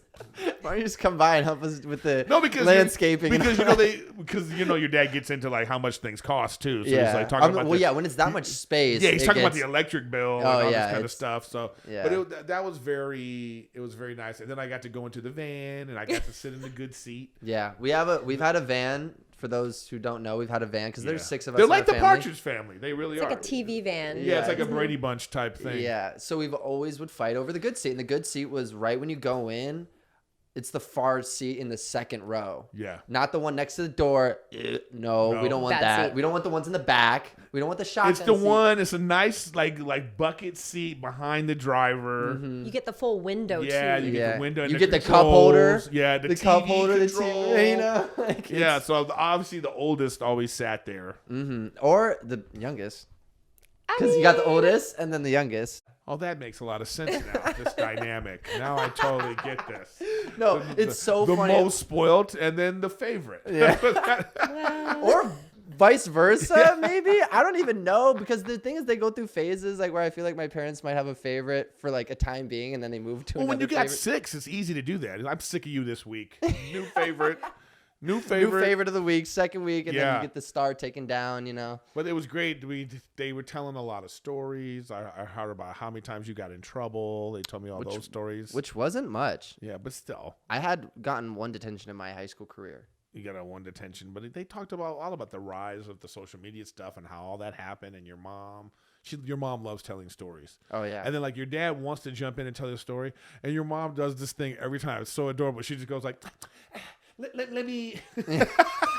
Speaker 3: why don't you just come by and help us with the
Speaker 2: Because
Speaker 3: landscaping?
Speaker 2: because your dad gets into like how much things cost too. So
Speaker 3: yeah.
Speaker 2: he's like talking about
Speaker 3: when it's that much space.
Speaker 2: he's
Speaker 3: it
Speaker 2: talking about
Speaker 3: gets-
Speaker 2: the electric bill and all this kind of
Speaker 3: it's-
Speaker 2: stuff. So,
Speaker 3: yeah.
Speaker 2: but that was very nice. And then I got to go into the van and I got to sit in the good seat.
Speaker 3: Yeah, we've had a van. For those who don't know, we've had a van because there's
Speaker 2: Yeah.
Speaker 3: 6 of us.
Speaker 2: They're
Speaker 3: in
Speaker 2: like
Speaker 3: our
Speaker 2: the
Speaker 3: family.
Speaker 2: Partridge Family. They really
Speaker 1: It's
Speaker 2: are.
Speaker 1: like a TV van.
Speaker 2: Yeah, it's like a
Speaker 3: it's-
Speaker 2: Brady Bunch type thing.
Speaker 3: Yeah, so we've always would fight over the good seat, and the good seat was right when you go in. It's the far seat in the 2nd row.
Speaker 2: Yeah.
Speaker 3: Not the one next to the door. No, we don't want
Speaker 1: Bad
Speaker 3: that.
Speaker 1: seat.
Speaker 3: We don't want the ones in the back. We don't want the shotgun
Speaker 2: It's the
Speaker 3: seat.
Speaker 2: one. It's a nice like bucket seat behind the driver.
Speaker 1: You get the full window
Speaker 2: Yeah,
Speaker 1: too.
Speaker 2: you get the window. And
Speaker 3: You
Speaker 2: the
Speaker 3: get the cup holder.
Speaker 2: controls. Yeah, the TV
Speaker 3: cup holder.
Speaker 2: control.
Speaker 3: Like
Speaker 2: Yeah, so obviously the oldest always sat there.
Speaker 3: or the youngest. Because you got the oldest and then the youngest.
Speaker 2: Oh, that makes a lot of sense now. This dynamic. Now I totally get this.
Speaker 3: No, it's so
Speaker 2: the
Speaker 3: funny.
Speaker 2: most spoiled and then the favorite.
Speaker 3: Yeah. Or vice versa, maybe. I don't even know because the thing is they go through phases like where I feel like my parents might have a favorite for like a time being and then they move to
Speaker 2: Well, when
Speaker 3: another
Speaker 2: you got
Speaker 3: favorite.
Speaker 2: 6, it's easy to do that. I'm sick of you this week. New favorite. New
Speaker 3: New
Speaker 2: favorite.
Speaker 3: favorite of the week, 2nd week, and then
Speaker 2: Yeah.
Speaker 3: you get the star taken down,
Speaker 2: But it was great. They were telling a lot of stories. I heard about how many times you got in trouble. They told me all those stories.
Speaker 3: which wasn't much.
Speaker 2: Yeah, but still.
Speaker 3: I had gotten 1 detention in my high school career.
Speaker 2: You got a 1 detention, but they talked all about the rise of the social media stuff and how all that happened. And your mom, your mom loves telling stories.
Speaker 3: Oh yeah.
Speaker 2: And then like your dad wants to jump in and tell your story, and your mom does this thing every time. It's so adorable. She just goes like, "Let me."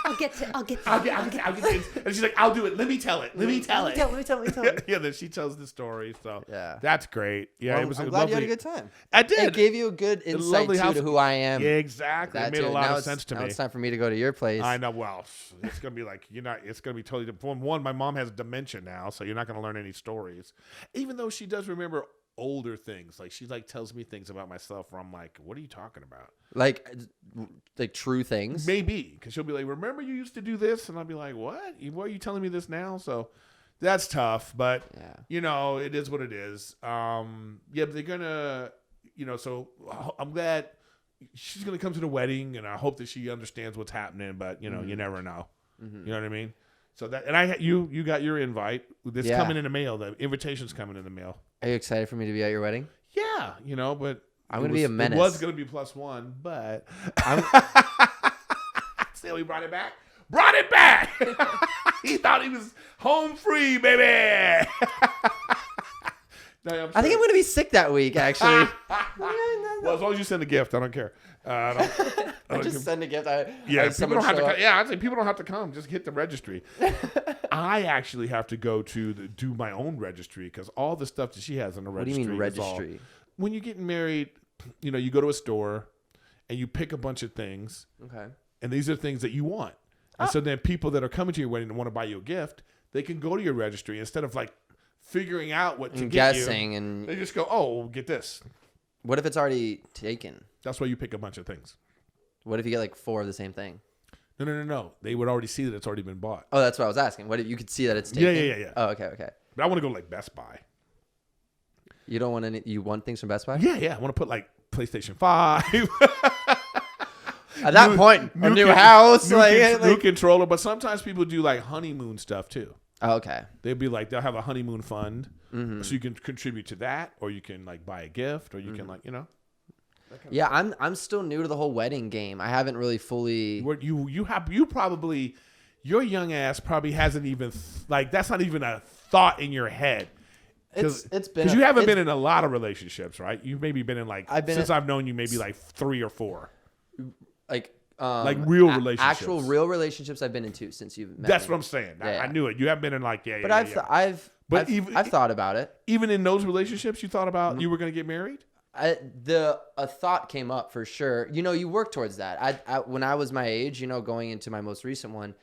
Speaker 1: I'll get to.
Speaker 2: I'll get it. And she's like, "I'll do it. Let me tell it. Let me tell it."
Speaker 3: Let me tell it.
Speaker 2: Yeah, then she tells the story. So
Speaker 3: Yeah.
Speaker 2: that's great. Yeah,
Speaker 3: Well,
Speaker 2: it was
Speaker 3: I'm
Speaker 2: a
Speaker 3: glad
Speaker 2: lovely.
Speaker 3: you had a good time.
Speaker 2: I did.
Speaker 3: It gave you a good insight
Speaker 2: lovely
Speaker 3: too
Speaker 2: house-
Speaker 3: to who I am.
Speaker 2: Yeah, exactly. It
Speaker 3: That
Speaker 2: made a
Speaker 3: too.
Speaker 2: lot
Speaker 3: Now
Speaker 2: of
Speaker 3: it's-
Speaker 2: sense to
Speaker 3: now
Speaker 2: me.
Speaker 3: it's time for me to go to your place.
Speaker 2: I know. Well, it's gonna be like it's gonna be totally different. One, my mom has dementia now, so you're not gonna learn any stories. Even though she does remember older things, like she like tells me things about myself where I'm like, "What are you talking about?"
Speaker 3: Like true things.
Speaker 2: Maybe because she'll be like, "Remember you used to do this," and I'll be like, "What? Why are you telling me this now?" So that's tough, but
Speaker 3: Yeah.
Speaker 2: it is what it is. Yeah, but they're gonna, so I'm glad she's gonna come to the wedding, and I hope that she understands what's happening. But you never know. You know what I mean? So that, and you got your invite. It's
Speaker 3: Yeah.
Speaker 2: coming in the mail. The invitation's coming in the mail.
Speaker 3: Are you excited for me to be at your wedding?
Speaker 2: Yeah, but
Speaker 3: I'm
Speaker 2: it
Speaker 3: gonna be a
Speaker 2: was-
Speaker 3: menace.
Speaker 2: It was gonna be +1, but
Speaker 3: I'm,
Speaker 2: still he brought it back. Brought it back. He thought he was home free, baby. No,
Speaker 3: I think I'm gonna be sick that week. Actually,
Speaker 2: Well, as long as you send a gift, I don't care. I don't
Speaker 3: just send a gift.
Speaker 2: people don't have to come. Yeah, I'd say people don't have to come. Just hit the registry. I actually have to go to do my own registry because all the stuff that she has on the
Speaker 3: What do
Speaker 2: registry.
Speaker 3: you mean
Speaker 2: is all-
Speaker 3: registry?
Speaker 2: when you're getting married, you go to a store and you pick a bunch of things,
Speaker 3: Okay.
Speaker 2: and these are things that you want. And so then people that are coming to your wedding and want to buy you a gift, they can go to your registry instead of like figuring out what to
Speaker 3: And
Speaker 2: get
Speaker 3: guessing
Speaker 2: you.
Speaker 3: and
Speaker 2: They just go, "Oh, get this."
Speaker 3: what if it's already taken?
Speaker 2: That's why you pick a bunch of things.
Speaker 3: What if you get like 4 of the same thing?
Speaker 2: No. They would already see that it's already been bought.
Speaker 3: Oh, that's what I was asking. What if you could see that it's taken?
Speaker 2: Yeah.
Speaker 3: Oh, okay.
Speaker 2: But I want to go to like Best Buy.
Speaker 3: You don't want any? You want things from Best Buy?
Speaker 2: Yeah. I want to put like PlayStation 5.
Speaker 3: At that point, a new house,
Speaker 2: new controller. But sometimes people do like honeymoon stuff too.
Speaker 3: Oh, okay.
Speaker 2: They'll be like, they'll have a honeymoon fund.
Speaker 3: Mm-hmm.
Speaker 2: So you can contribute to that, or you can like buy a gift, or you can like,
Speaker 3: Yeah, I'm still new to the whole wedding game. I haven't really fully.
Speaker 2: What you probably, your young ass probably hasn't even like, that's not even a thought in your head.
Speaker 3: It's been
Speaker 2: because you haven't been in a lot of relationships, right? You've maybe been in like,
Speaker 3: I've been
Speaker 2: since I've known you, maybe like 3 or 4.
Speaker 3: like
Speaker 2: Like real relationships.
Speaker 3: Actual real relationships I've been in 2 since you've met
Speaker 2: That's
Speaker 3: me.
Speaker 2: what I'm saying.
Speaker 3: Yeah.
Speaker 2: I knew it. You have been in like,
Speaker 3: But I've thought about it.
Speaker 2: Even in those relationships, you thought about you were going to get married?
Speaker 3: A thought came up for sure. You know, you work towards that. When I was my age, you know, going into my most recent one,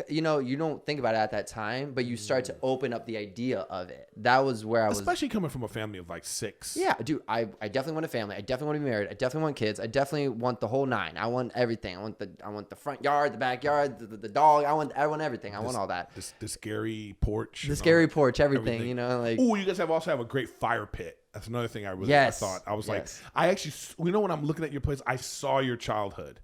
Speaker 3: you know, you don't think about it at that time, but you start to open up the idea of it. That was where I was.
Speaker 2: Especially coming from a family of like 6.
Speaker 3: Yeah, dude, I definitely want a family. I definitely want to be married. I definitely want kids. I definitely want the whole 9. I want everything. I want the front yard, the backyard, the dog. I want everything. I want all that.
Speaker 2: The scary porch.
Speaker 3: The scary porch, everything. You know, like.
Speaker 2: Oh, you guys also have a great fire pit. That's another thing I thought. I was like, I actually, you know, when I'm looking at your place, I saw your childhood.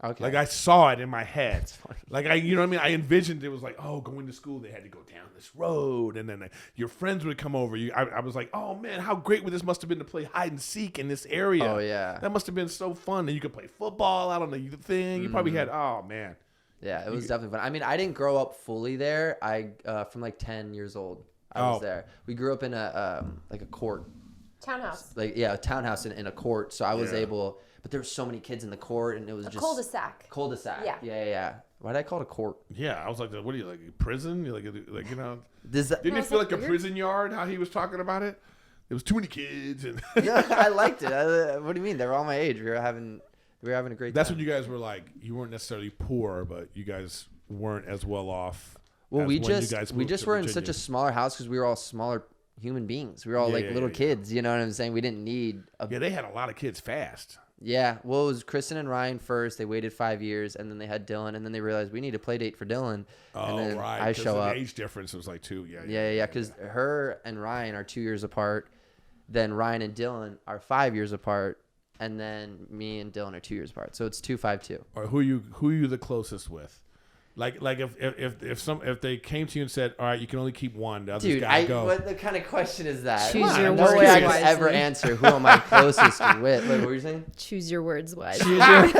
Speaker 3: Okay.
Speaker 2: Like I saw it in my head.
Speaker 3: That's funny.
Speaker 2: Like you know what I mean? I envisioned it was like, oh, going to school, they had to go down this road, and then your friends would come over. I was like, oh man, how great would this must have been to play hide and seek in this area?
Speaker 3: Oh yeah,
Speaker 2: that must have been so fun. And you could play football out on the thing. You probably had, oh man.
Speaker 3: Yeah, it was definitely fun. I mean, I didn't grow up fully there. I from like 10 years old, I was there. We grew up in a like a court.
Speaker 1: Townhouse.
Speaker 3: Like a townhouse in a court. So I was able. But there were so many kids in the court, and it was just
Speaker 1: cul-de-sac.
Speaker 3: Cul-de-sac.
Speaker 1: Yeah.
Speaker 3: Yeah. Why did I call it a court?
Speaker 2: Yeah, I was like, what are you like prison? You're like you know?
Speaker 3: Didn't
Speaker 2: it feel like a prison yard? How he was talking about it? There was too many kids, and
Speaker 3: yeah, I liked it. What do you mean? They were all my age. We were having a great.
Speaker 2: That's
Speaker 3: time.
Speaker 2: when you guys were like, you weren't necessarily poor, but you guys weren't as well off.
Speaker 3: Well, we just were in
Speaker 2: Virginia.
Speaker 3: such a smaller house because we were all smaller human beings. We were all little kids. You know what I'm saying? We didn't need.
Speaker 2: They had a lot of kids fast.
Speaker 3: Yeah, well, it was Kristen and Ryan first. They waited 5 years, and then they had Dylan, and then they realized we need a play date for Dylan.
Speaker 2: Oh,
Speaker 3: and then
Speaker 2: right.
Speaker 3: I show up.
Speaker 2: The age difference was like 2.
Speaker 3: Yeah. Because her and Ryan are 2 years apart. Then Ryan and Dylan are 5 years apart, and then me and Dylan are 2 years apart. So it's 2, 5, 2.
Speaker 2: Or who are you the closest with? Like if they came to you and said, all right, you can only keep one, the other's gotta go.
Speaker 3: What the kind of question is that?
Speaker 1: Choose your
Speaker 3: no
Speaker 1: words
Speaker 3: way I could
Speaker 1: wisely.
Speaker 3: ever answer who am I closest with. Wait, what were you saying?
Speaker 1: Choose your words wisely.
Speaker 3: No,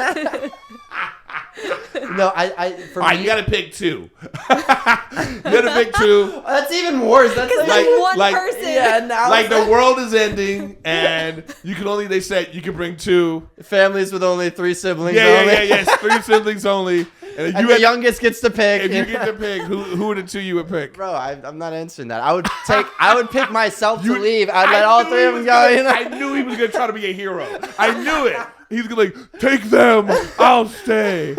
Speaker 3: I for
Speaker 2: all right,
Speaker 3: me,
Speaker 2: you gotta pick 2. You gotta pick 2.
Speaker 3: That's even worse. That's
Speaker 1: Like one person.
Speaker 3: Yeah, now
Speaker 2: Like the world is ending, and they said you can bring 2.
Speaker 3: families with only 3 siblings.
Speaker 2: Yes, 3 siblings only. And
Speaker 3: And the youngest gets to pick.
Speaker 2: if you get to pick, who are the 2 you would pick?
Speaker 3: Bro, I'm not answering that. I would pick myself to leave. I'd let all 3 of them go. You know?
Speaker 2: I knew he was gonna try to be a hero. I knew it. He's gonna take them. I'll stay.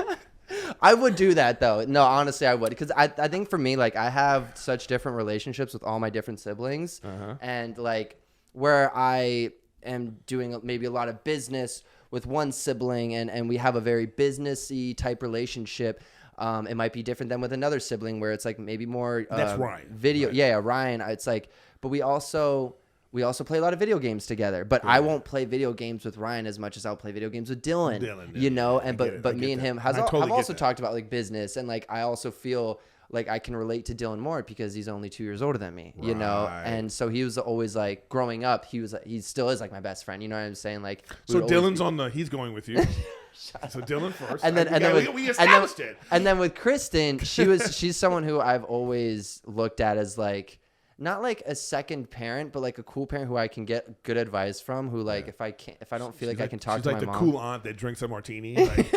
Speaker 3: I would do that though. No, honestly, I would, because I think for me, like, I have such different relationships with all my different siblings, and like where I am doing maybe a lot of business with one sibling, and we have a very businessy type relationship. It might be different than with another sibling where it's like maybe more
Speaker 2: That's Ryan.
Speaker 3: video.
Speaker 2: Right.
Speaker 3: Yeah, Ryan. It's like, but we also play a lot of video games together. But I won't play video games with Ryan as much as I'll play video games with Dylan. You know, and but me and him I've also talked about like business, and like I also feel like I can relate to Dylan more because he's only 2 years older than me, you know? And so he was always like, growing up, he still is like my best friend. You know what I'm saying? Like,
Speaker 2: so Dylan's he's going with you. So Dylan first.
Speaker 3: And then,
Speaker 2: we established it.
Speaker 3: And then with Kristen, she's someone who I've always looked at as like, not like a second parent, but like a cool parent who I can get good advice from, who like, if I don't feel like I can talk to my mom.
Speaker 2: She's like the cool aunt that drinks a martini. Like.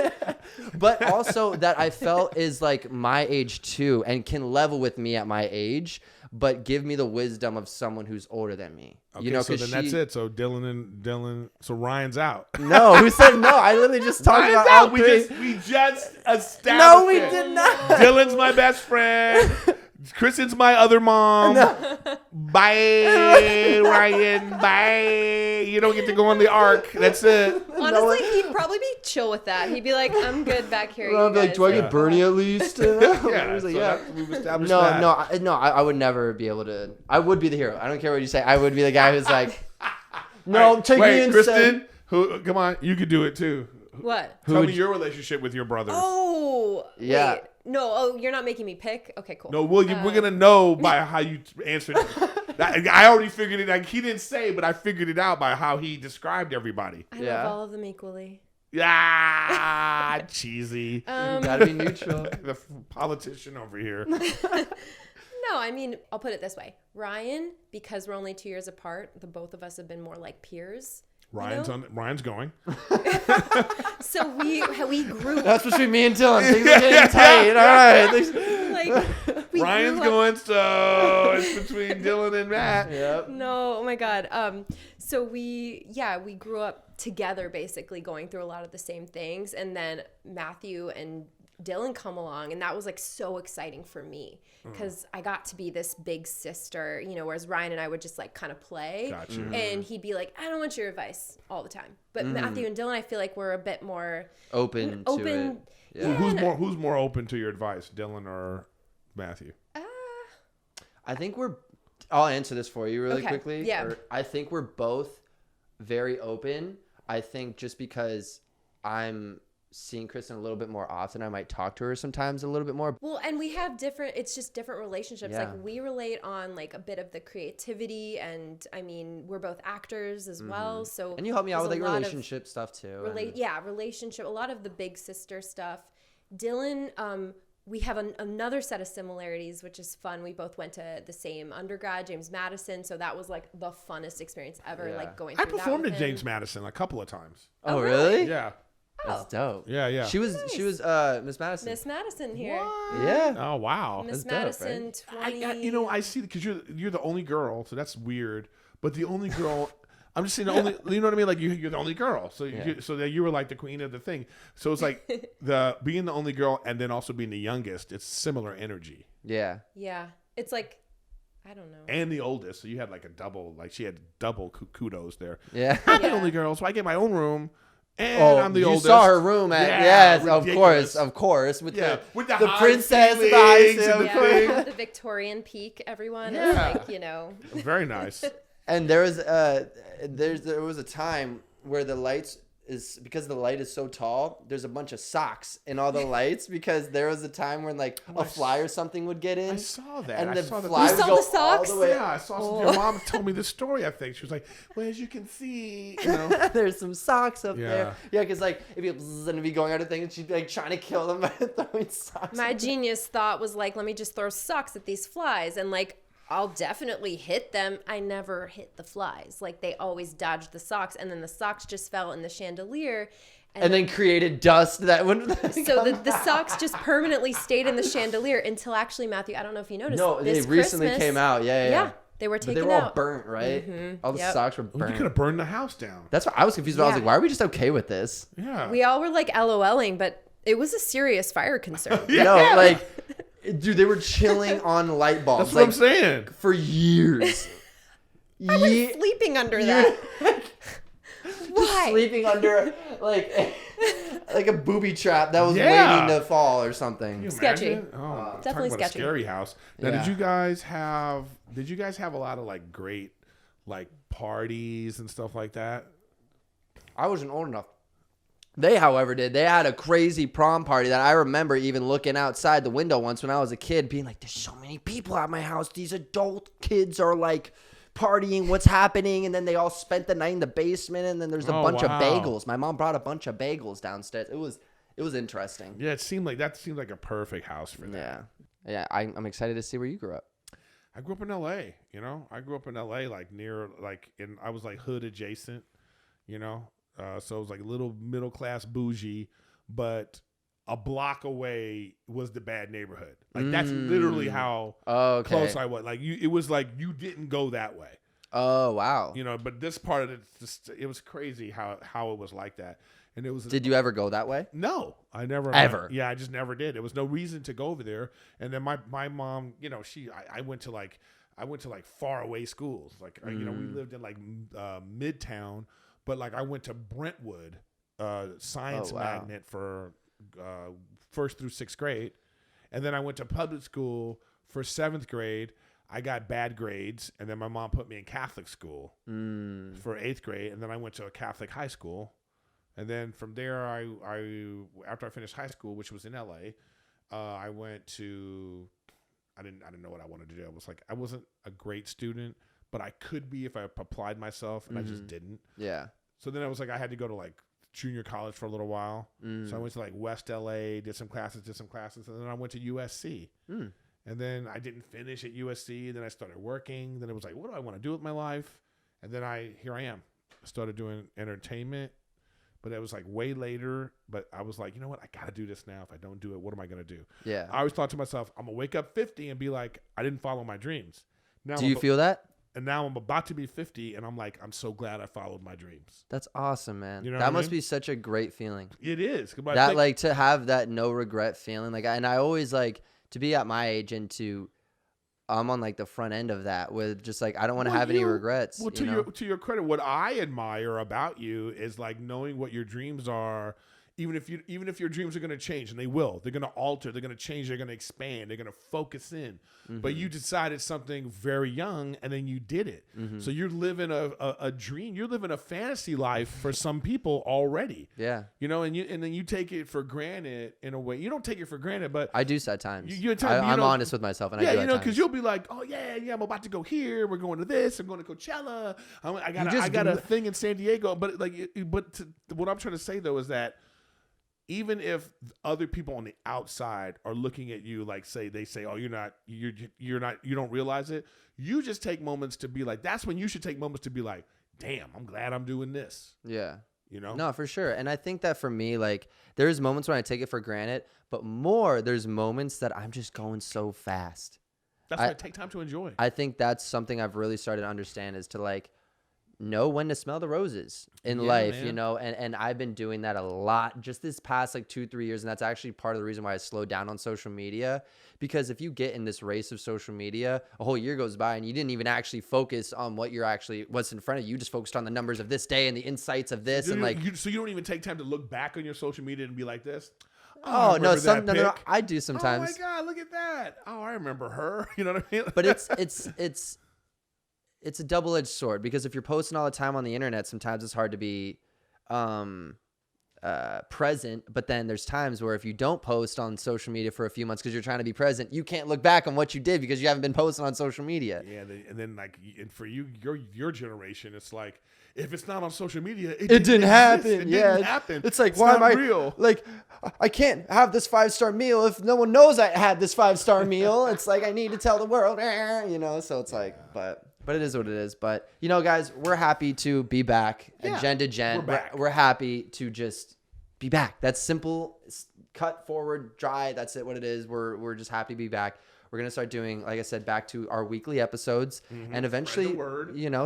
Speaker 3: But also that I felt is like my age too, and can level with me at my age, but give me the wisdom of someone who's older than me.
Speaker 2: Okay,
Speaker 3: you know,
Speaker 2: so then that's it. So so Ryan's out.
Speaker 3: No, who said no? I literally just talked
Speaker 2: Ryan's
Speaker 3: about
Speaker 2: out.
Speaker 3: all 3.
Speaker 2: We just established.
Speaker 3: No, we
Speaker 2: it.
Speaker 3: did not.
Speaker 2: Dylan's my best friend. Kristen's my other mom.
Speaker 3: No.
Speaker 2: Bye, Ryan. Bye. You don't get to go on the ark. That's it.
Speaker 1: Honestly, he'd probably be chill with that. He'd be like, I'm good back here.
Speaker 3: I'd be like, do I get Bernie at least?
Speaker 2: Yeah.
Speaker 3: Like,
Speaker 2: We've established that.
Speaker 3: No, I would never be able to. I would be the hero. I don't care what you say. I would be the guy who's like, no,
Speaker 2: Right.
Speaker 3: take me in.
Speaker 2: Kristen, come on. You could do it too.
Speaker 1: What?
Speaker 2: Tell me your relationship with your brothers.
Speaker 1: Oh.
Speaker 3: Yeah.
Speaker 1: Wait. No. Oh, you're not making me pick? Okay, cool.
Speaker 2: No, we're going to know by how you answered it. I already figured it. Like, he didn't say, but I figured it out by how he described everybody.
Speaker 1: I love all of them equally.
Speaker 2: Yeah, cheesy.
Speaker 3: Gotta be neutral.
Speaker 2: The politician over here.
Speaker 1: No, I mean, I'll put it this way. Ryan, because we're only 2 years apart, the both of us have been more like peers.
Speaker 2: Ryan's going.
Speaker 1: So we grew
Speaker 3: That's between me and Dylan. Things are getting tight. All right.
Speaker 1: like we
Speaker 2: Ryan's
Speaker 1: grew up-
Speaker 2: going, so it's between Dylan and Matt.
Speaker 3: Yep.
Speaker 1: No, oh my God. So we grew up together, basically going through a lot of the same things, and then Matthew and Dylan come along, and that was like so exciting for me because I got to be this big sister, you know, whereas Ryan and I would just like kind of play.
Speaker 2: Gotcha.
Speaker 1: And he'd be like, I don't want your advice all the time. But Matthew and Dylan, I feel like we're a bit more
Speaker 3: Open to it. Yeah.
Speaker 2: Who's more open to your advice, Dylan or Matthew?
Speaker 3: I think I'll answer this for you really
Speaker 1: Okay,
Speaker 3: quickly.
Speaker 1: yeah.
Speaker 3: I think we're both very open. I think just because I'm seeing Kristen a little bit more often, I might talk to her sometimes a little bit more.
Speaker 1: Well, and we have it's just different relationships.
Speaker 3: Yeah.
Speaker 1: Like we relate on like a bit of the creativity, and I mean, we're both actors as well. So
Speaker 3: And you help me out with
Speaker 1: there's
Speaker 3: like
Speaker 1: a lot of
Speaker 3: relationship stuff too.
Speaker 1: relationship, a lot of the big sister stuff. Dylan, we have another set of similarities, which is fun. We both went to the same undergrad, James Madison, so that was like the funnest experience ever.
Speaker 3: Yeah.
Speaker 1: Like going.
Speaker 2: I
Speaker 1: through
Speaker 2: performed
Speaker 1: that
Speaker 2: at
Speaker 1: with him.
Speaker 2: James Madison a couple of times.
Speaker 3: Oh, really?
Speaker 2: Yeah.
Speaker 3: That's dope.
Speaker 2: Yeah.
Speaker 3: She was Miss Madison.
Speaker 1: Miss Madison here.
Speaker 3: Yeah.
Speaker 2: Oh wow.
Speaker 1: Miss
Speaker 3: That's dope,
Speaker 1: Madison,
Speaker 3: right?
Speaker 1: 20.
Speaker 2: I see because you're the only girl, so that's weird. But the only girl, I'm just saying the only. You know what I mean? Like you're the only girl, so so that you were like the queen of the thing. So it's like being the only girl and then also being the youngest. It's similar energy.
Speaker 3: Yeah.
Speaker 1: Yeah, it's like I don't know.
Speaker 2: And the oldest, so you had like a double. Like she had double kudos there.
Speaker 3: Yeah.
Speaker 2: I'm the
Speaker 1: Yeah.
Speaker 2: only girl, so I get my own room. And I'm the
Speaker 3: you
Speaker 2: oldest.
Speaker 3: saw her room at
Speaker 2: Yeah,
Speaker 3: yes,
Speaker 2: ridiculous.
Speaker 3: of course, with
Speaker 2: Yeah,
Speaker 3: the
Speaker 2: with
Speaker 3: the
Speaker 2: high
Speaker 3: princess and the
Speaker 2: ceilings
Speaker 3: high
Speaker 2: and the
Speaker 3: ceiling.
Speaker 2: thing.
Speaker 1: The Victorian peak, everyone.
Speaker 2: Yeah.
Speaker 1: It's like, you know.
Speaker 2: Very nice.
Speaker 3: And there was a time where the lights is because the light is so tall. There's a bunch of socks in all the lights because there was a time when like a fly or something would get in.
Speaker 2: I saw that.
Speaker 3: And
Speaker 2: I
Speaker 3: the
Speaker 2: saw
Speaker 3: fly
Speaker 1: You
Speaker 3: would
Speaker 1: saw
Speaker 3: go
Speaker 1: the socks?
Speaker 3: all the way.
Speaker 2: Yeah, I saw. Your mom told me this story. I think she was like, "Well, as you can see, you know."
Speaker 3: There's some socks up
Speaker 2: Yeah.
Speaker 3: there. Yeah, because like it'd be bzzz, and it'd be going out of thing, and she'd be like trying to kill them by throwing socks.
Speaker 1: My genius thought was like, let me just throw socks at these flies and like I'll definitely hit them. I never hit the flies. Like they always dodged the socks, and then the socks just fell in the chandelier.
Speaker 3: And then created dust that wouldn't.
Speaker 1: So the socks just permanently stayed in the chandelier until actually, Matthew, I don't know if you noticed.
Speaker 3: No, they
Speaker 1: this
Speaker 3: recently
Speaker 1: Christmas-
Speaker 3: came out. Yeah.
Speaker 1: They were
Speaker 3: But
Speaker 1: taken
Speaker 3: they were all
Speaker 1: out.
Speaker 3: burnt, right? All the
Speaker 1: Yep.
Speaker 3: socks were
Speaker 2: Well, you
Speaker 3: burnt.
Speaker 2: could have burned the house down.
Speaker 3: That's what I was confused about. I was
Speaker 1: Yeah.
Speaker 3: like, why are we just okay with this?
Speaker 2: Yeah.
Speaker 1: We all were like LOLing, but it was a serious fire concern.
Speaker 3: No, like, dude, they were chilling on light bulbs.
Speaker 2: That's what I'm saying.
Speaker 3: For years.
Speaker 1: I was sleeping under that. Why?
Speaker 3: Sleeping under like a booby trap that was
Speaker 2: Yeah.
Speaker 3: waiting to fall or
Speaker 2: Can
Speaker 3: something.
Speaker 2: you
Speaker 1: Sketchy.
Speaker 2: imagine? Oh,
Speaker 1: Definitely
Speaker 2: talking about
Speaker 1: sketchy.
Speaker 2: A scary house. Now,
Speaker 3: Yeah.
Speaker 2: did you guys have a lot of like great like parties and stuff like that?
Speaker 3: I wasn't old enough. They, however, did. They had a crazy prom party that I remember even looking outside the window once when I was a kid, being like, "There's so many people at my house. These adult kids are like partying. What's happening?" And then they all spent the night in the basement. And then there's a bunch of bagels. My mom brought a bunch of bagels downstairs. It was interesting.
Speaker 2: Yeah, it seemed like a perfect house for that.
Speaker 3: Yeah. I'm excited to see where you grew up.
Speaker 2: I grew up in L.A. You know, I grew up in L.A. like near I was like hood adjacent. You know, so it was like a little middle class bougie, but a block away was the bad neighborhood. Like that's literally how close I was. Like it was like you didn't go that way.
Speaker 3: Oh, wow.
Speaker 2: You know, but this part of it was crazy how it was like that. And it was.
Speaker 3: Did you ever go that way?
Speaker 2: No, I never
Speaker 3: Ever?
Speaker 2: Yeah, I just never did. There was no reason to go over there. And then my mom, you know, I went to like far away schools. Like you know, we lived in like Midtown, but like I went to Brentwood, science magnet for 1st through 6th grade, and then I went to public school for 7th grade. I got bad grades, and then my mom put me in Catholic school for 8th grade, and then I went to a Catholic high school. And then from there, I after I finished high school, which was in LA, I went to. I didn't know what I wanted to do. I wasn't a great student, but I could be if I applied myself, and I just didn't.
Speaker 3: Yeah.
Speaker 2: So then I was like, I had to go to like junior college for a little while. So I went to like West LA, did some classes, and then I went to USC. And then I didn't finish at USC. Then I started working. Then it was like, what do I want to do with my life? And then here I am. started doing entertainment, but it was like way later. But I was like, you know what? I got to do this now. If I don't do it, what am I going to do?
Speaker 3: Yeah.
Speaker 2: I always thought to myself, I'm going to wake up 50 and be like, I didn't follow my dreams. Now
Speaker 3: Do you feel that?
Speaker 2: And now I'm about to be 50 and I'm like, I'm so glad I followed my dreams.
Speaker 3: That's awesome, man.
Speaker 2: You know
Speaker 3: that
Speaker 2: what I
Speaker 3: must
Speaker 2: mean?
Speaker 3: be such a great feeling.
Speaker 2: It is. But
Speaker 3: That like to have that no regret feeling. Like, and I always like to be at my age and I'm on like the front end of that with just like, I don't want to have any regrets.
Speaker 2: Well, to your credit, what I admire about you is like knowing what your dreams are. Even if your dreams are going to change, and they will, they're going to alter, they're going to change, they're going to expand, they're going to focus in. But you decided something very young, and then you did it. So you're living a dream. You're living a fantasy life for some people already.
Speaker 3: Yeah.
Speaker 2: You know, and then you take it for granted in a way. You don't take it for granted, but
Speaker 3: I do at times.
Speaker 2: I'm
Speaker 3: honest with myself, and I do.
Speaker 2: Yeah, because you'll be like, oh yeah, I'm about to go here. We're going to this. I'm going to Coachella. I got a thing in San Diego. But what I'm trying to say though is that even if other people on the outside are looking at you like they say, oh, you don't realize it. You just take moments to be like, that's when you should take moments to be like, damn, I'm glad I'm doing this.
Speaker 3: Yeah.
Speaker 2: You know?
Speaker 3: No, for sure. And I think that for me, like there's moments when I take it for granted, but there's moments that I'm just going so fast.
Speaker 2: That's why I take time to enjoy.
Speaker 3: I think that's something I've really started to understand is to like know when to smell the roses in life,
Speaker 2: man.
Speaker 3: you know, and I've been doing that a lot just this past like 2-3 years. And that's actually part of the reason why I slowed down on social media, because if you get in this race of social media, a whole year goes by and you didn't even actually focus on what's in front of you. You just focused on the numbers of this day and the insights of this. And like,
Speaker 2: so you don't even take time to look back on your social media and be like this.
Speaker 3: Oh no, no, I do sometimes.
Speaker 2: Oh my God, look at that. Oh, I remember her. You know what I mean?
Speaker 3: But it's a double-edged sword, because if you're posting all the time on the internet, sometimes it's hard to be present. But then there's times where if you don't post on social media for a few months because you're trying to be present, you can't look back on what you did because you haven't been posting on social media.
Speaker 2: Yeah, and then like, and for your generation, it's like, if it's not on social media, it
Speaker 3: didn't happen.
Speaker 2: It didn't happen.
Speaker 3: It's like,
Speaker 2: it's
Speaker 3: why
Speaker 2: not
Speaker 3: am I
Speaker 2: real?
Speaker 3: Like, I can't have this 5-star meal if no one knows I had this 5-star meal. It's like, I need to tell the world, you know. So it's like, but it is what it is. But you know, guys, we're happy to be back at Gen2Gen.
Speaker 2: We're back.
Speaker 3: We're happy to just be back. That's simple. It's cut forward, dry. That's it. What it is. We're just happy to be back. We're going to start doing, like I said, back to our weekly episodes and eventually,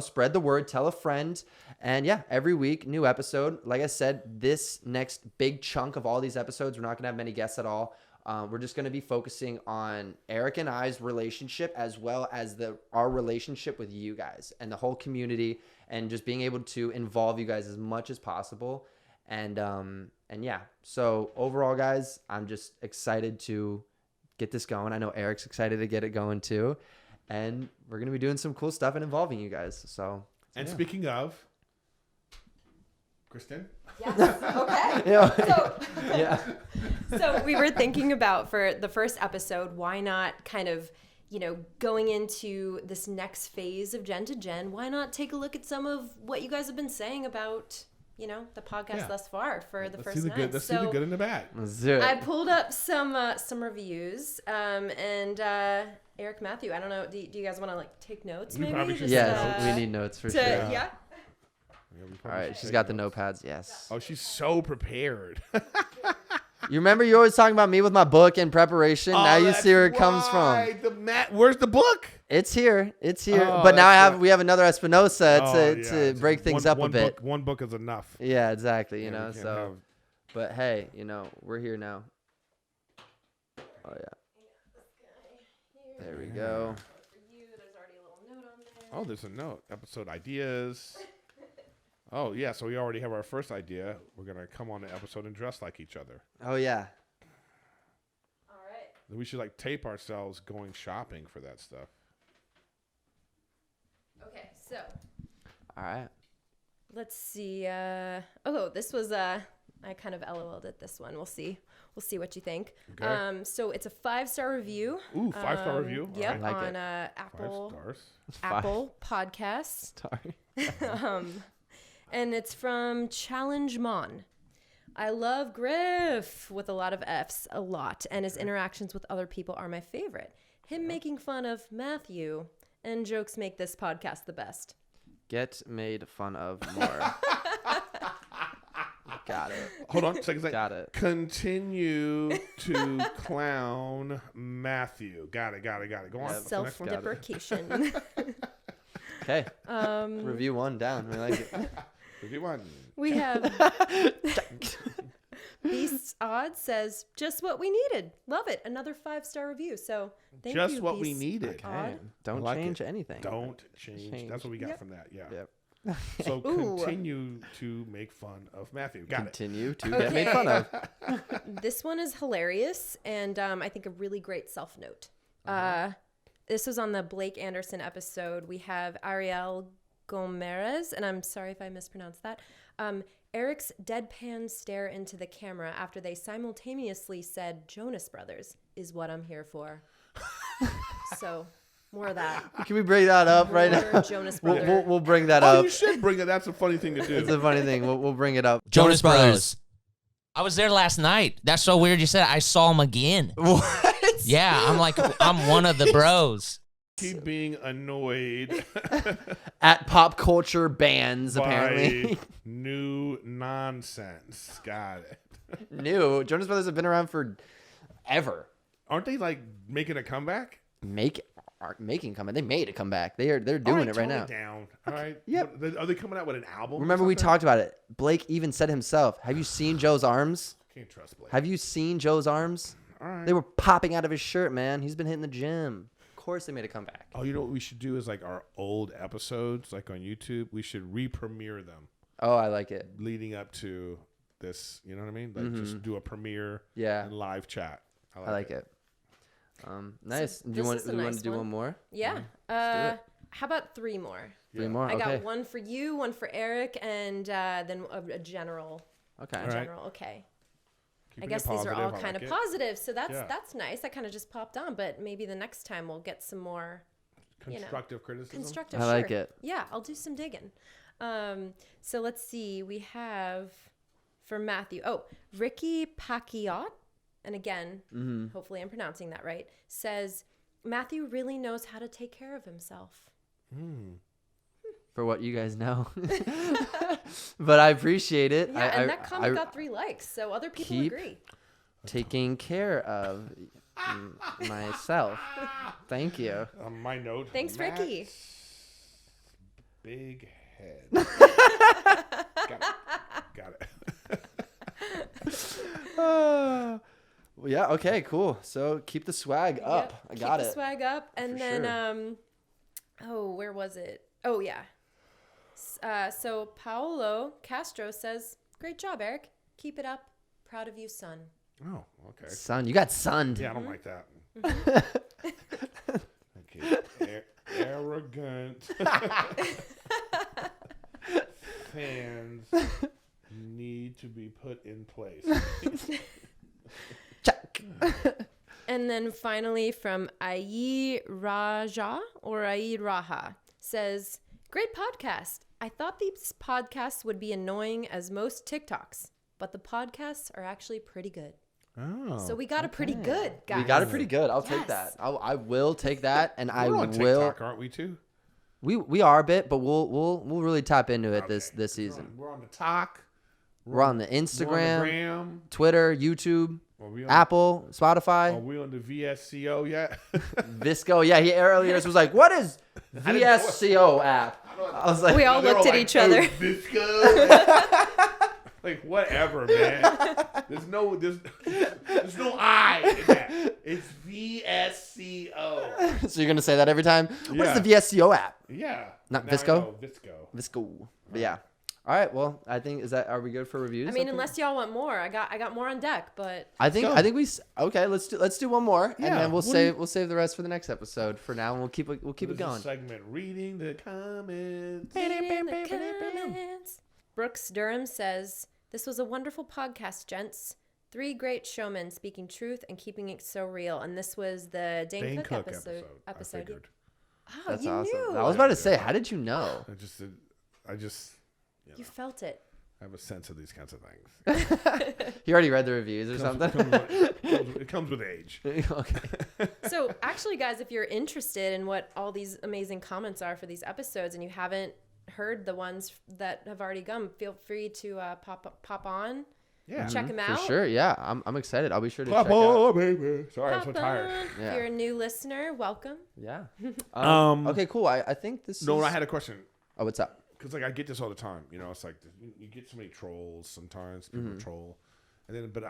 Speaker 3: spread the word, tell a friend. And yeah, every week, new episode. Like I said, this next big chunk of all these episodes, we're not going to have many guests at all. We're just going to be focusing on Erik and I's relationship, as well as our relationship with you guys and the whole community, and just being able to involve you guys as much as possible. And yeah, so overall, guys, I'm just excited to get this going. I know Erik's excited to get it going too. And we're going to be doing some cool stuff and involving you guys. So,
Speaker 2: and speaking of, Kristen?
Speaker 1: Yes. Okay.
Speaker 3: Yeah.
Speaker 1: So we were thinking about, for the first episode, why not kind of, going into this next phase of Gen2Gen, why not take a look at some of what you guys have been saying about, the podcast thus far for the first night.
Speaker 2: Let's see the good and the bad.
Speaker 3: Let's do it.
Speaker 1: I pulled up some reviews, and Erik, Matthew, I don't know, do you guys want to take notes?
Speaker 2: We
Speaker 1: maybe?
Speaker 2: probably should.
Speaker 3: Yes, we need notes for sure.
Speaker 1: Yeah.
Speaker 3: All right, she's got the notepads. Yes.
Speaker 2: Oh, she's so prepared.
Speaker 3: You remember you always talking about me with my book in preparation. Now you see where it comes from.
Speaker 2: Where's the book?
Speaker 3: It's here.
Speaker 2: Oh,
Speaker 3: but now we have another Espinosa to break things up a bit.
Speaker 2: One book is enough.
Speaker 3: Yeah, exactly. But hey, we're here now. Oh yeah. There we go.
Speaker 2: Oh, there's a note. Episode ideas. Oh, yeah, so we already have our first idea. We're going to come on the episode and dress like each other.
Speaker 3: Oh, yeah.
Speaker 1: All right.
Speaker 2: We should, tape ourselves going shopping for that stuff.
Speaker 1: Okay, so.
Speaker 3: All right.
Speaker 1: Let's see. This was, I kind of LOL'd at this one. We'll see. We'll see what you think.
Speaker 2: Okay.
Speaker 1: So it's a 5-star review.
Speaker 2: Ooh, 5-star review?
Speaker 1: Yep,
Speaker 3: like
Speaker 1: on
Speaker 2: Apple. 5 stars.
Speaker 1: Apple Podcasts.
Speaker 3: Sorry.
Speaker 1: And it's from Challenge Mon. I love Griff with a lot of F's a lot, and his interactions with other people are my favorite. Him making fun of Matthew and jokes make this podcast the best.
Speaker 3: Get made fun of more. Got it.
Speaker 2: Hold on. Second.
Speaker 3: Got it.
Speaker 2: Continue to clown Matthew. Got it. Go on.
Speaker 3: Yep.
Speaker 1: Self-deprecation.
Speaker 3: Okay. Review 1 down. We like it.
Speaker 2: Review 1.
Speaker 1: We have Beast's Odd says, just what we needed. Love it. Another 5-star review. So thank you,
Speaker 2: Just what we
Speaker 1: Beast's
Speaker 2: needed.
Speaker 1: Odd.
Speaker 3: Don't
Speaker 2: I like
Speaker 3: change
Speaker 2: it.
Speaker 3: anything.
Speaker 2: Don't change. That's what we got
Speaker 1: Yep.
Speaker 2: from that. Yeah.
Speaker 3: Yep.
Speaker 2: So
Speaker 1: Ooh.
Speaker 2: continue to make fun of Matthew. Got it.
Speaker 3: Continue to get made fun of.
Speaker 1: This one is hilarious and I think a really great self-note. This was on the Blake Anderson episode. We have Ariel Gomeres, and I'm sorry if I mispronounced that. Erik's deadpan stare into the camera after they simultaneously said Jonas Brothers is what I'm here for. So more of that.
Speaker 3: Can we bring that up right
Speaker 1: More
Speaker 3: now?
Speaker 1: Jonas Brothers.
Speaker 3: We'll bring that
Speaker 2: Oh,
Speaker 3: up.
Speaker 2: you should bring it. That's a funny thing to do.
Speaker 3: It's a funny thing. We'll bring it up.
Speaker 5: Jonas Brothers. I was there last night. That's so weird you said it. I saw him again.
Speaker 3: What?
Speaker 5: Yeah, I'm like, I'm one of the bros.
Speaker 2: Keep being annoyed
Speaker 3: At pop culture bands,
Speaker 2: by
Speaker 3: apparently.
Speaker 2: new nonsense. Got it.
Speaker 3: New. Jonas Brothers have been around for ever.
Speaker 2: Aren't they like making a comeback?
Speaker 3: Making comeback. They made a comeback. They're doing
Speaker 2: All right,
Speaker 3: it right
Speaker 2: tone
Speaker 3: now.
Speaker 2: Down. All right.
Speaker 3: Yep.
Speaker 2: Are they coming out with an album? or
Speaker 3: Remember we
Speaker 2: something?
Speaker 3: talked about it. Blake even said himself, have you seen Joe's arms?
Speaker 2: Can't trust Blake.
Speaker 3: Have you seen Joe's arms?
Speaker 2: All right.
Speaker 3: They were popping out of his shirt, man. He's been hitting the gym. Of course they made a comeback.
Speaker 2: Oh, you know what we should do is like our old episodes, like on YouTube. We should re-premiere them
Speaker 3: Oh, I like it.
Speaker 2: leading up to this. You know what I mean? Like just do a premiere
Speaker 3: Yeah.
Speaker 2: and live chat.
Speaker 3: I like it. Nice. Do you
Speaker 1: this
Speaker 3: want
Speaker 1: is a
Speaker 3: to
Speaker 1: nice
Speaker 3: do
Speaker 1: one.
Speaker 3: one more?
Speaker 1: Yeah.
Speaker 3: Let's
Speaker 1: How about 3 more?
Speaker 3: 3 more?
Speaker 1: I
Speaker 3: Okay.
Speaker 1: got one for you, one for Eric, and then a general.
Speaker 3: Okay.
Speaker 2: All right.
Speaker 1: General. Okay.
Speaker 2: Keeping
Speaker 1: I guess
Speaker 2: it
Speaker 1: these are all
Speaker 2: positive. I
Speaker 1: kind of
Speaker 2: like it.
Speaker 1: positive, so that's
Speaker 2: Yeah.
Speaker 1: that's nice. That kind of just popped on, but maybe the next time we'll get some more
Speaker 2: Constructive criticism.
Speaker 1: constructive.
Speaker 3: I like
Speaker 1: sure.
Speaker 3: it.
Speaker 1: Yeah, I'll do some digging. So let's see. We have for Matthew. Oh, Ricky Paquiot, and again, hopefully I'm pronouncing that right. Says Matthew really knows how to take care of himself.
Speaker 3: For what you guys know. But I appreciate it.
Speaker 1: Yeah, and that comment got 3 likes, so other people
Speaker 3: keep-
Speaker 1: agree.
Speaker 3: taking care of myself. Thank you.
Speaker 2: On my note.
Speaker 1: Thanks, Ricky.
Speaker 2: Matt's big head. Got it.
Speaker 3: Well, yeah. Okay. Cool. So keep the swag up.
Speaker 1: Yep,
Speaker 3: I got
Speaker 1: keep
Speaker 3: it.
Speaker 1: the swag up, and
Speaker 3: For
Speaker 1: then where was it? Oh yeah. So Paolo Castro says, "Great job, Erik. Keep it up. Proud of you, son."
Speaker 2: Oh, okay.
Speaker 3: Son, you got sunned.
Speaker 2: Yeah, I don't like that. Okay. Arrogant fans need to be put in place.
Speaker 3: Check.
Speaker 1: And then finally from Ai Raja or Ai Raha says, "Great podcast. I thought these podcasts would be annoying as most TikToks, but the podcasts are actually pretty good."
Speaker 2: Oh.
Speaker 1: So we got a pretty good, guys.
Speaker 3: We got it pretty good. I'll take
Speaker 1: Yes.
Speaker 3: that. I will take that, and I
Speaker 2: We're on
Speaker 3: will.
Speaker 2: TikTok, aren't we too?
Speaker 3: We are a bit, but we'll really tap into it this
Speaker 2: Okay.
Speaker 3: season.
Speaker 2: We're on the talk.
Speaker 3: We're on the
Speaker 2: We're on
Speaker 3: Instagram,
Speaker 2: the gram.
Speaker 3: Twitter, YouTube,
Speaker 2: Are we on
Speaker 3: Apple, Spotify,
Speaker 2: Are we on the VSCO yet?
Speaker 3: Visco. Yeah, he earlier was like, "What is VSCO app?" I was like,
Speaker 1: We all
Speaker 2: They're
Speaker 1: looked at
Speaker 2: like,
Speaker 1: each other.
Speaker 2: "Oh, Visco." Like whatever, man. There's no I in that. It's VSCO.
Speaker 3: So you're gonna say that every time? What
Speaker 2: Yeah.
Speaker 3: is the VSCO app?
Speaker 2: Yeah.
Speaker 3: Not
Speaker 2: Now I
Speaker 3: Visco?
Speaker 2: know, Visco.
Speaker 3: Visco. But yeah. All right. Well, I think are we good for reviews?
Speaker 1: I mean, unless y'all want more, I got more on deck, but
Speaker 3: I think
Speaker 2: go.
Speaker 3: okay. Let's do one more, and
Speaker 2: Yeah,
Speaker 3: then we'll
Speaker 2: what do
Speaker 3: save the rest for the next episode. For now, and we'll keep it
Speaker 2: This
Speaker 3: going.
Speaker 2: segment reading the comments.
Speaker 1: in the comments. Brooks Durham says, "This was a wonderful podcast, gents. 3 great showmen speaking truth and keeping it so real." And this was the Dane Cook episode.
Speaker 2: I figured.
Speaker 1: Oh,
Speaker 3: That's
Speaker 1: you
Speaker 3: awesome.
Speaker 1: knew.
Speaker 3: I was about to say, how did you know?
Speaker 2: I just
Speaker 1: You felt it.
Speaker 2: have a sense of these kinds of things.
Speaker 3: You already read the reviews or something.
Speaker 2: It comes with age.
Speaker 3: Okay.
Speaker 1: So actually, guys, if you're interested in what all these amazing comments are for these episodes and you haven't heard the ones that have already come, feel free to pop on.
Speaker 2: Yeah.
Speaker 1: Check them
Speaker 3: For
Speaker 1: out.
Speaker 3: sure. Yeah. I'm excited. I'll be sure to
Speaker 2: Pop
Speaker 3: check out.
Speaker 2: on, baby. Sorry, I'm so
Speaker 1: Pop
Speaker 2: tired.
Speaker 1: on.
Speaker 3: Yeah.
Speaker 1: If you're a new listener, welcome.
Speaker 3: Yeah.
Speaker 2: Okay,
Speaker 3: Cool. I think this
Speaker 2: No,
Speaker 3: is...
Speaker 2: I had a question.
Speaker 3: Oh, what's up?
Speaker 2: Because like I get this all the time, you know. It's like you get so many trolls sometimes. People troll, and then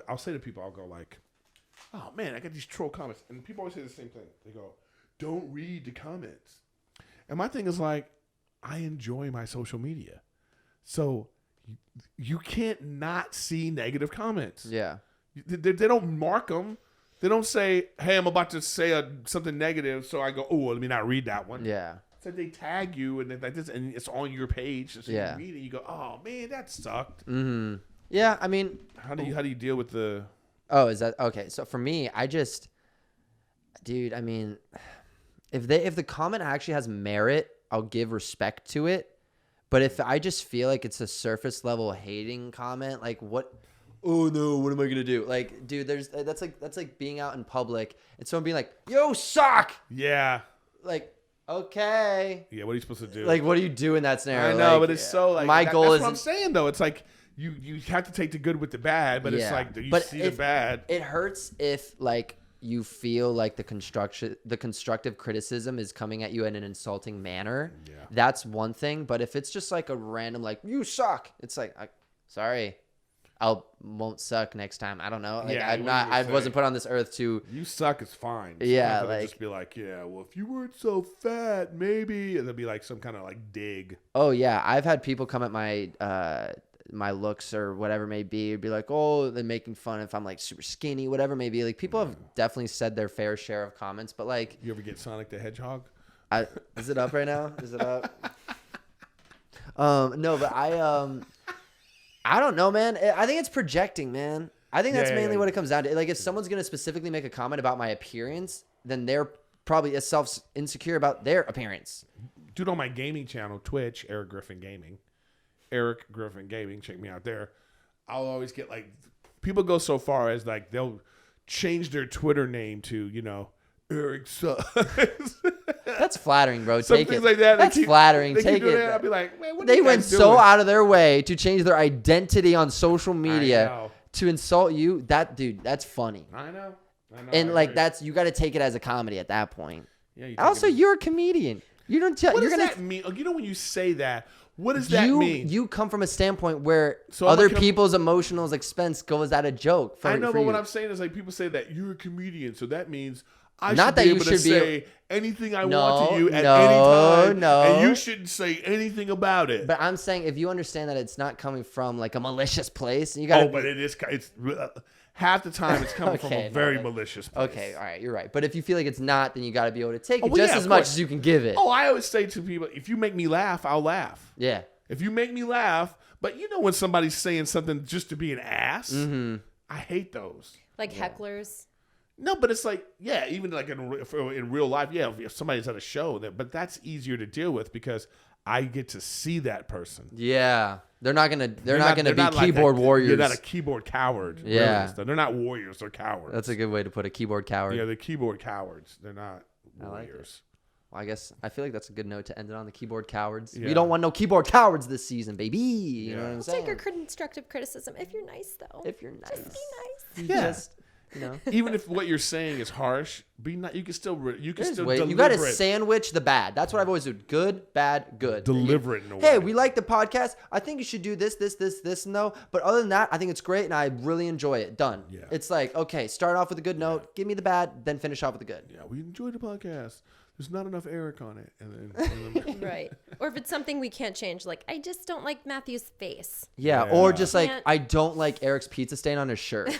Speaker 2: I'll say to people, I'll go like, "Oh man, I got these troll comments," and people always say the same thing. They go, "Don't read the comments." And my thing is like, I enjoy my social media, so you can't not see negative comments.
Speaker 3: Yeah.
Speaker 2: They don't mark them. They don't say, "Hey, I'm about to say something negative," so I go, "Oh, well, let me not read that one."
Speaker 3: Yeah.
Speaker 2: So they tag you and like this, and it's on your page. So
Speaker 3: Yeah.
Speaker 2: you read it, you go, "Oh man, that sucked."
Speaker 3: Mm-hmm. Yeah. I mean,
Speaker 2: How do you deal with the?
Speaker 3: oh, is that okay? So for me, dude, I mean, if the comment actually has merit, I'll give respect to it. But if I just feel like it's a surface level hating comment, like what? Oh no, what am I gonna do? Like, dude, that's like being out in public and someone being like, "Yo, suck!"
Speaker 2: Yeah,
Speaker 3: Like, okay,
Speaker 2: yeah. What are you supposed to do?
Speaker 3: like, what do you do in that scenario?
Speaker 2: I know,
Speaker 3: Like,
Speaker 2: but it's so like
Speaker 3: my goal
Speaker 2: that's
Speaker 3: is
Speaker 2: what I'm saying though. It's like you have to take the good with the bad, but it's
Speaker 3: Yeah.
Speaker 2: like you
Speaker 3: But
Speaker 2: see the
Speaker 3: if-
Speaker 2: bad.
Speaker 3: It hurts if like you feel like the constructive criticism is coming at you in an insulting manner.
Speaker 2: Yeah.
Speaker 3: That's one thing. But if it's just like a random like you suck, it's like sorry, won't suck next time. I don't know. Like
Speaker 2: Yeah,
Speaker 3: I'm
Speaker 2: what
Speaker 3: not.
Speaker 2: do you
Speaker 3: I
Speaker 2: say?
Speaker 3: wasn't put on this earth to.
Speaker 2: You suck is fine.
Speaker 3: Yeah,
Speaker 2: Sometimes they'll
Speaker 3: like-
Speaker 2: just be like, yeah, well, if you weren't so fat, maybe, and there'll be like some kind of like dig.
Speaker 3: Oh yeah, I've had people come at my looks or whatever it may be, be like, oh, they're making fun if I'm like super skinny, whatever it may be. Like people have definitely said their fair share of comments, but like,
Speaker 2: You ever get Sonic the Hedgehog?
Speaker 3: is it up right now? Is it up? No, but I don't know, man. I think it's projecting, man. I think that's mainly what it comes down to. Like if someone's gonna specifically make a comment about my appearance, then they're probably as insecure about their appearance.
Speaker 2: Dude, on my gaming channel, Twitch, Erik Griffin Gaming. Erik Griffin Gaming, check me out there. I'll always get like, people go so far as like they'll change their Twitter name to, you know, Erik sucks.
Speaker 3: That's flattering, bro.
Speaker 2: Some
Speaker 3: Take
Speaker 2: things
Speaker 3: it.
Speaker 2: like that.
Speaker 3: That's flattering.
Speaker 2: They
Speaker 3: Take
Speaker 2: keep doing
Speaker 3: it.
Speaker 2: that. I'll be like, man, what are
Speaker 3: They
Speaker 2: you
Speaker 3: went
Speaker 2: guys
Speaker 3: so
Speaker 2: doing?
Speaker 3: out of their way to change their identity on social
Speaker 2: I
Speaker 3: media
Speaker 2: know.
Speaker 3: to insult you. That dude, that's funny.
Speaker 2: I know.
Speaker 3: And
Speaker 2: I
Speaker 3: like
Speaker 2: agree.
Speaker 3: you got to take it as a comedy at that point.
Speaker 2: Yeah, you
Speaker 3: Also,
Speaker 2: take it-
Speaker 3: you're a comedian. You don't tell.
Speaker 2: what
Speaker 3: You're
Speaker 2: does
Speaker 3: gonna.
Speaker 2: that mean? You know, when you say that, what does that mean?
Speaker 3: You come from a standpoint where
Speaker 2: So I'm
Speaker 3: other
Speaker 2: like,
Speaker 3: people's emotional expense goes at a joke.
Speaker 2: I know, but
Speaker 3: you.
Speaker 2: what I'm saying is like people say that you're a comedian, so that means I
Speaker 3: Not
Speaker 2: should
Speaker 3: that
Speaker 2: be
Speaker 3: you
Speaker 2: able to
Speaker 3: should be a-
Speaker 2: say anything I
Speaker 3: No,
Speaker 2: want to you at
Speaker 3: no,
Speaker 2: any time,
Speaker 3: no.
Speaker 2: and you shouldn't say anything about it.
Speaker 3: But I'm saying if you understand that it's not coming from like a malicious place, you got.
Speaker 2: But it is. It's half the time it's coming from
Speaker 3: Okay,
Speaker 2: a very
Speaker 3: no,
Speaker 2: malicious place.
Speaker 3: Okay, all right, you're right. But if you feel like it's not, then you got to be able to take it
Speaker 2: well,
Speaker 3: just
Speaker 2: yeah,
Speaker 3: as
Speaker 2: of
Speaker 3: much
Speaker 2: course.
Speaker 3: as you can give it.
Speaker 2: Oh, I always say to people, if you make me laugh, I'll laugh.
Speaker 3: Yeah.
Speaker 2: If you make me laugh, but you know when somebody's saying something just to be an ass, I hate those.
Speaker 1: Like hecklers.
Speaker 2: No, but it's like, yeah, even like in real life, yeah, if somebody's at a show, but that's easier to deal with because I get to see that person.
Speaker 3: Yeah. They're not gonna be
Speaker 2: not like
Speaker 3: keyboard warriors.
Speaker 2: You're not a keyboard coward.
Speaker 3: Yeah.
Speaker 2: Really. They're not warriors. They're cowards.
Speaker 3: That's a good way to put a keyboard coward.
Speaker 2: Yeah, they're keyboard cowards. They're not
Speaker 3: like
Speaker 2: warriors.
Speaker 3: Well, I feel like that's a good note to end it on, the keyboard cowards.
Speaker 2: Yeah.
Speaker 3: We don't want no keyboard cowards this season, baby. You know what I'm
Speaker 1: We'll
Speaker 3: saying?
Speaker 1: take your constructive criticism if you're nice, though.
Speaker 3: If you're nice.
Speaker 1: Just be nice.
Speaker 2: Yeah.
Speaker 3: Just, you know.
Speaker 2: Even if what you're saying is harsh, be not. You can still
Speaker 3: There's
Speaker 2: still
Speaker 3: ways.
Speaker 2: deliver
Speaker 3: You got to
Speaker 2: it.
Speaker 3: sandwich the bad. That's what I've always do. Good, bad, good.
Speaker 2: Deliver it in a way.
Speaker 3: Hey, we like the podcast. I think you should do this, no. But other than that, I think it's great and I really enjoy it. Done.
Speaker 2: Yeah.
Speaker 3: It's like, okay, start off with a good note, give me the bad, then finish off with the good.
Speaker 2: Yeah, we enjoyed the podcast. There's not enough Erik on it, and then
Speaker 1: Right. Or if it's something we can't change, like, I just don't like Matthew's face.
Speaker 3: Yeah,
Speaker 2: Yeah.
Speaker 3: or just like,
Speaker 1: Can't-
Speaker 3: I don't like Erik's pizza stain on his shirt.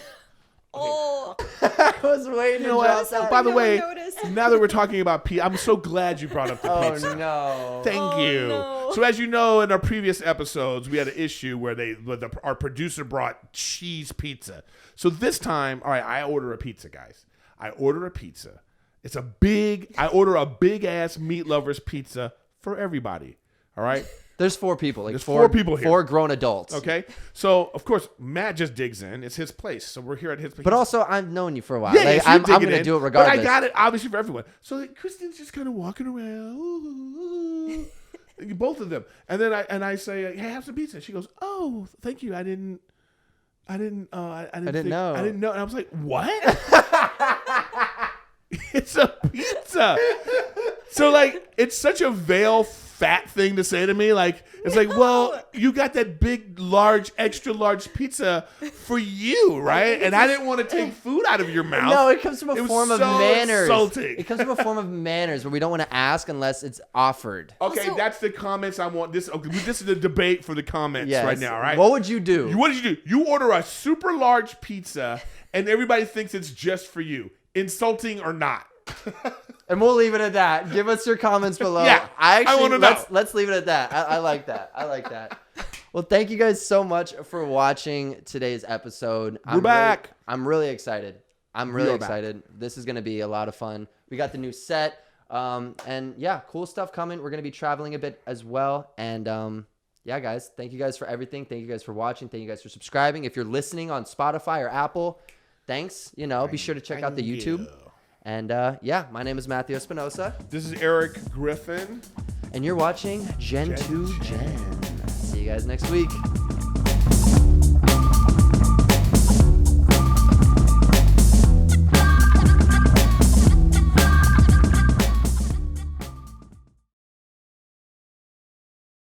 Speaker 1: Oh.
Speaker 3: I was waiting
Speaker 2: You know what? By the
Speaker 1: No
Speaker 2: way,
Speaker 1: one noticed.
Speaker 2: now that we're talking about pizza, I'm so glad you brought up the
Speaker 3: Oh
Speaker 2: pizza.
Speaker 3: no.
Speaker 2: Thank
Speaker 1: Oh,
Speaker 2: you.
Speaker 1: no.
Speaker 2: So as you know, in our previous episodes, we had an issue where our producer brought cheese pizza. So this time, all right, I order a pizza, guys. I order a pizza. I order a big ass meat lovers pizza for everybody. All right.
Speaker 3: There's 4 people. Like
Speaker 2: There's four people here.
Speaker 3: 4 grown adults.
Speaker 2: Okay. So of course Matt just digs in. It's his place. So we're here at his place.
Speaker 3: But also, I've known you for a while.
Speaker 2: Yeah,
Speaker 3: like,
Speaker 2: yes,
Speaker 3: I'm
Speaker 2: you're
Speaker 3: going
Speaker 2: digging
Speaker 3: to
Speaker 2: in,
Speaker 3: do it regardless.
Speaker 2: But I got it obviously for everyone. So like, Kristen's just kind of walking around. both of them. And then I say, hey, have some pizza. She goes, oh, thank you. I didn't know. And I was like, what? It's a pizza. So like, it's such a veiled fat thing to say to me. Like, it's like, well, you got that big, large, extra large pizza for you, right? And I didn't want to take food out of your mouth.
Speaker 3: No, it comes from a form of manners.
Speaker 2: Insulting.
Speaker 3: It comes from a form of manners where we don't want to ask unless it's offered.
Speaker 2: Okay,
Speaker 1: Also,
Speaker 2: that's the comments I want. This is the debate for the comments
Speaker 3: Yes.
Speaker 2: right now, right?
Speaker 3: What would you do?
Speaker 2: What did you do? You order a super large pizza, and everybody thinks it's just for you. Insulting or not?
Speaker 3: And we'll leave it at that. Give us your comments below.
Speaker 2: Yeah, I wanna know.
Speaker 3: Let's leave it at that. I like that. I like that. Well, thank you guys so much for watching today's episode.
Speaker 2: We're back.
Speaker 3: I'm really excited. I'm really
Speaker 2: We are
Speaker 3: excited. This is going to be a lot of fun. We got the new set. And yeah, cool stuff coming. We're going to be traveling a bit as well. And yeah, guys, thank you guys for everything. Thank you guys for watching. Thank you guys for subscribing. If you're listening on Spotify or Apple, thanks. Be sure to check out the YouTube. And yeah, my name is Matthew Espinosa.
Speaker 2: This is Erik Griffin.
Speaker 3: And you're watching Gen2Gen. See you guys next week.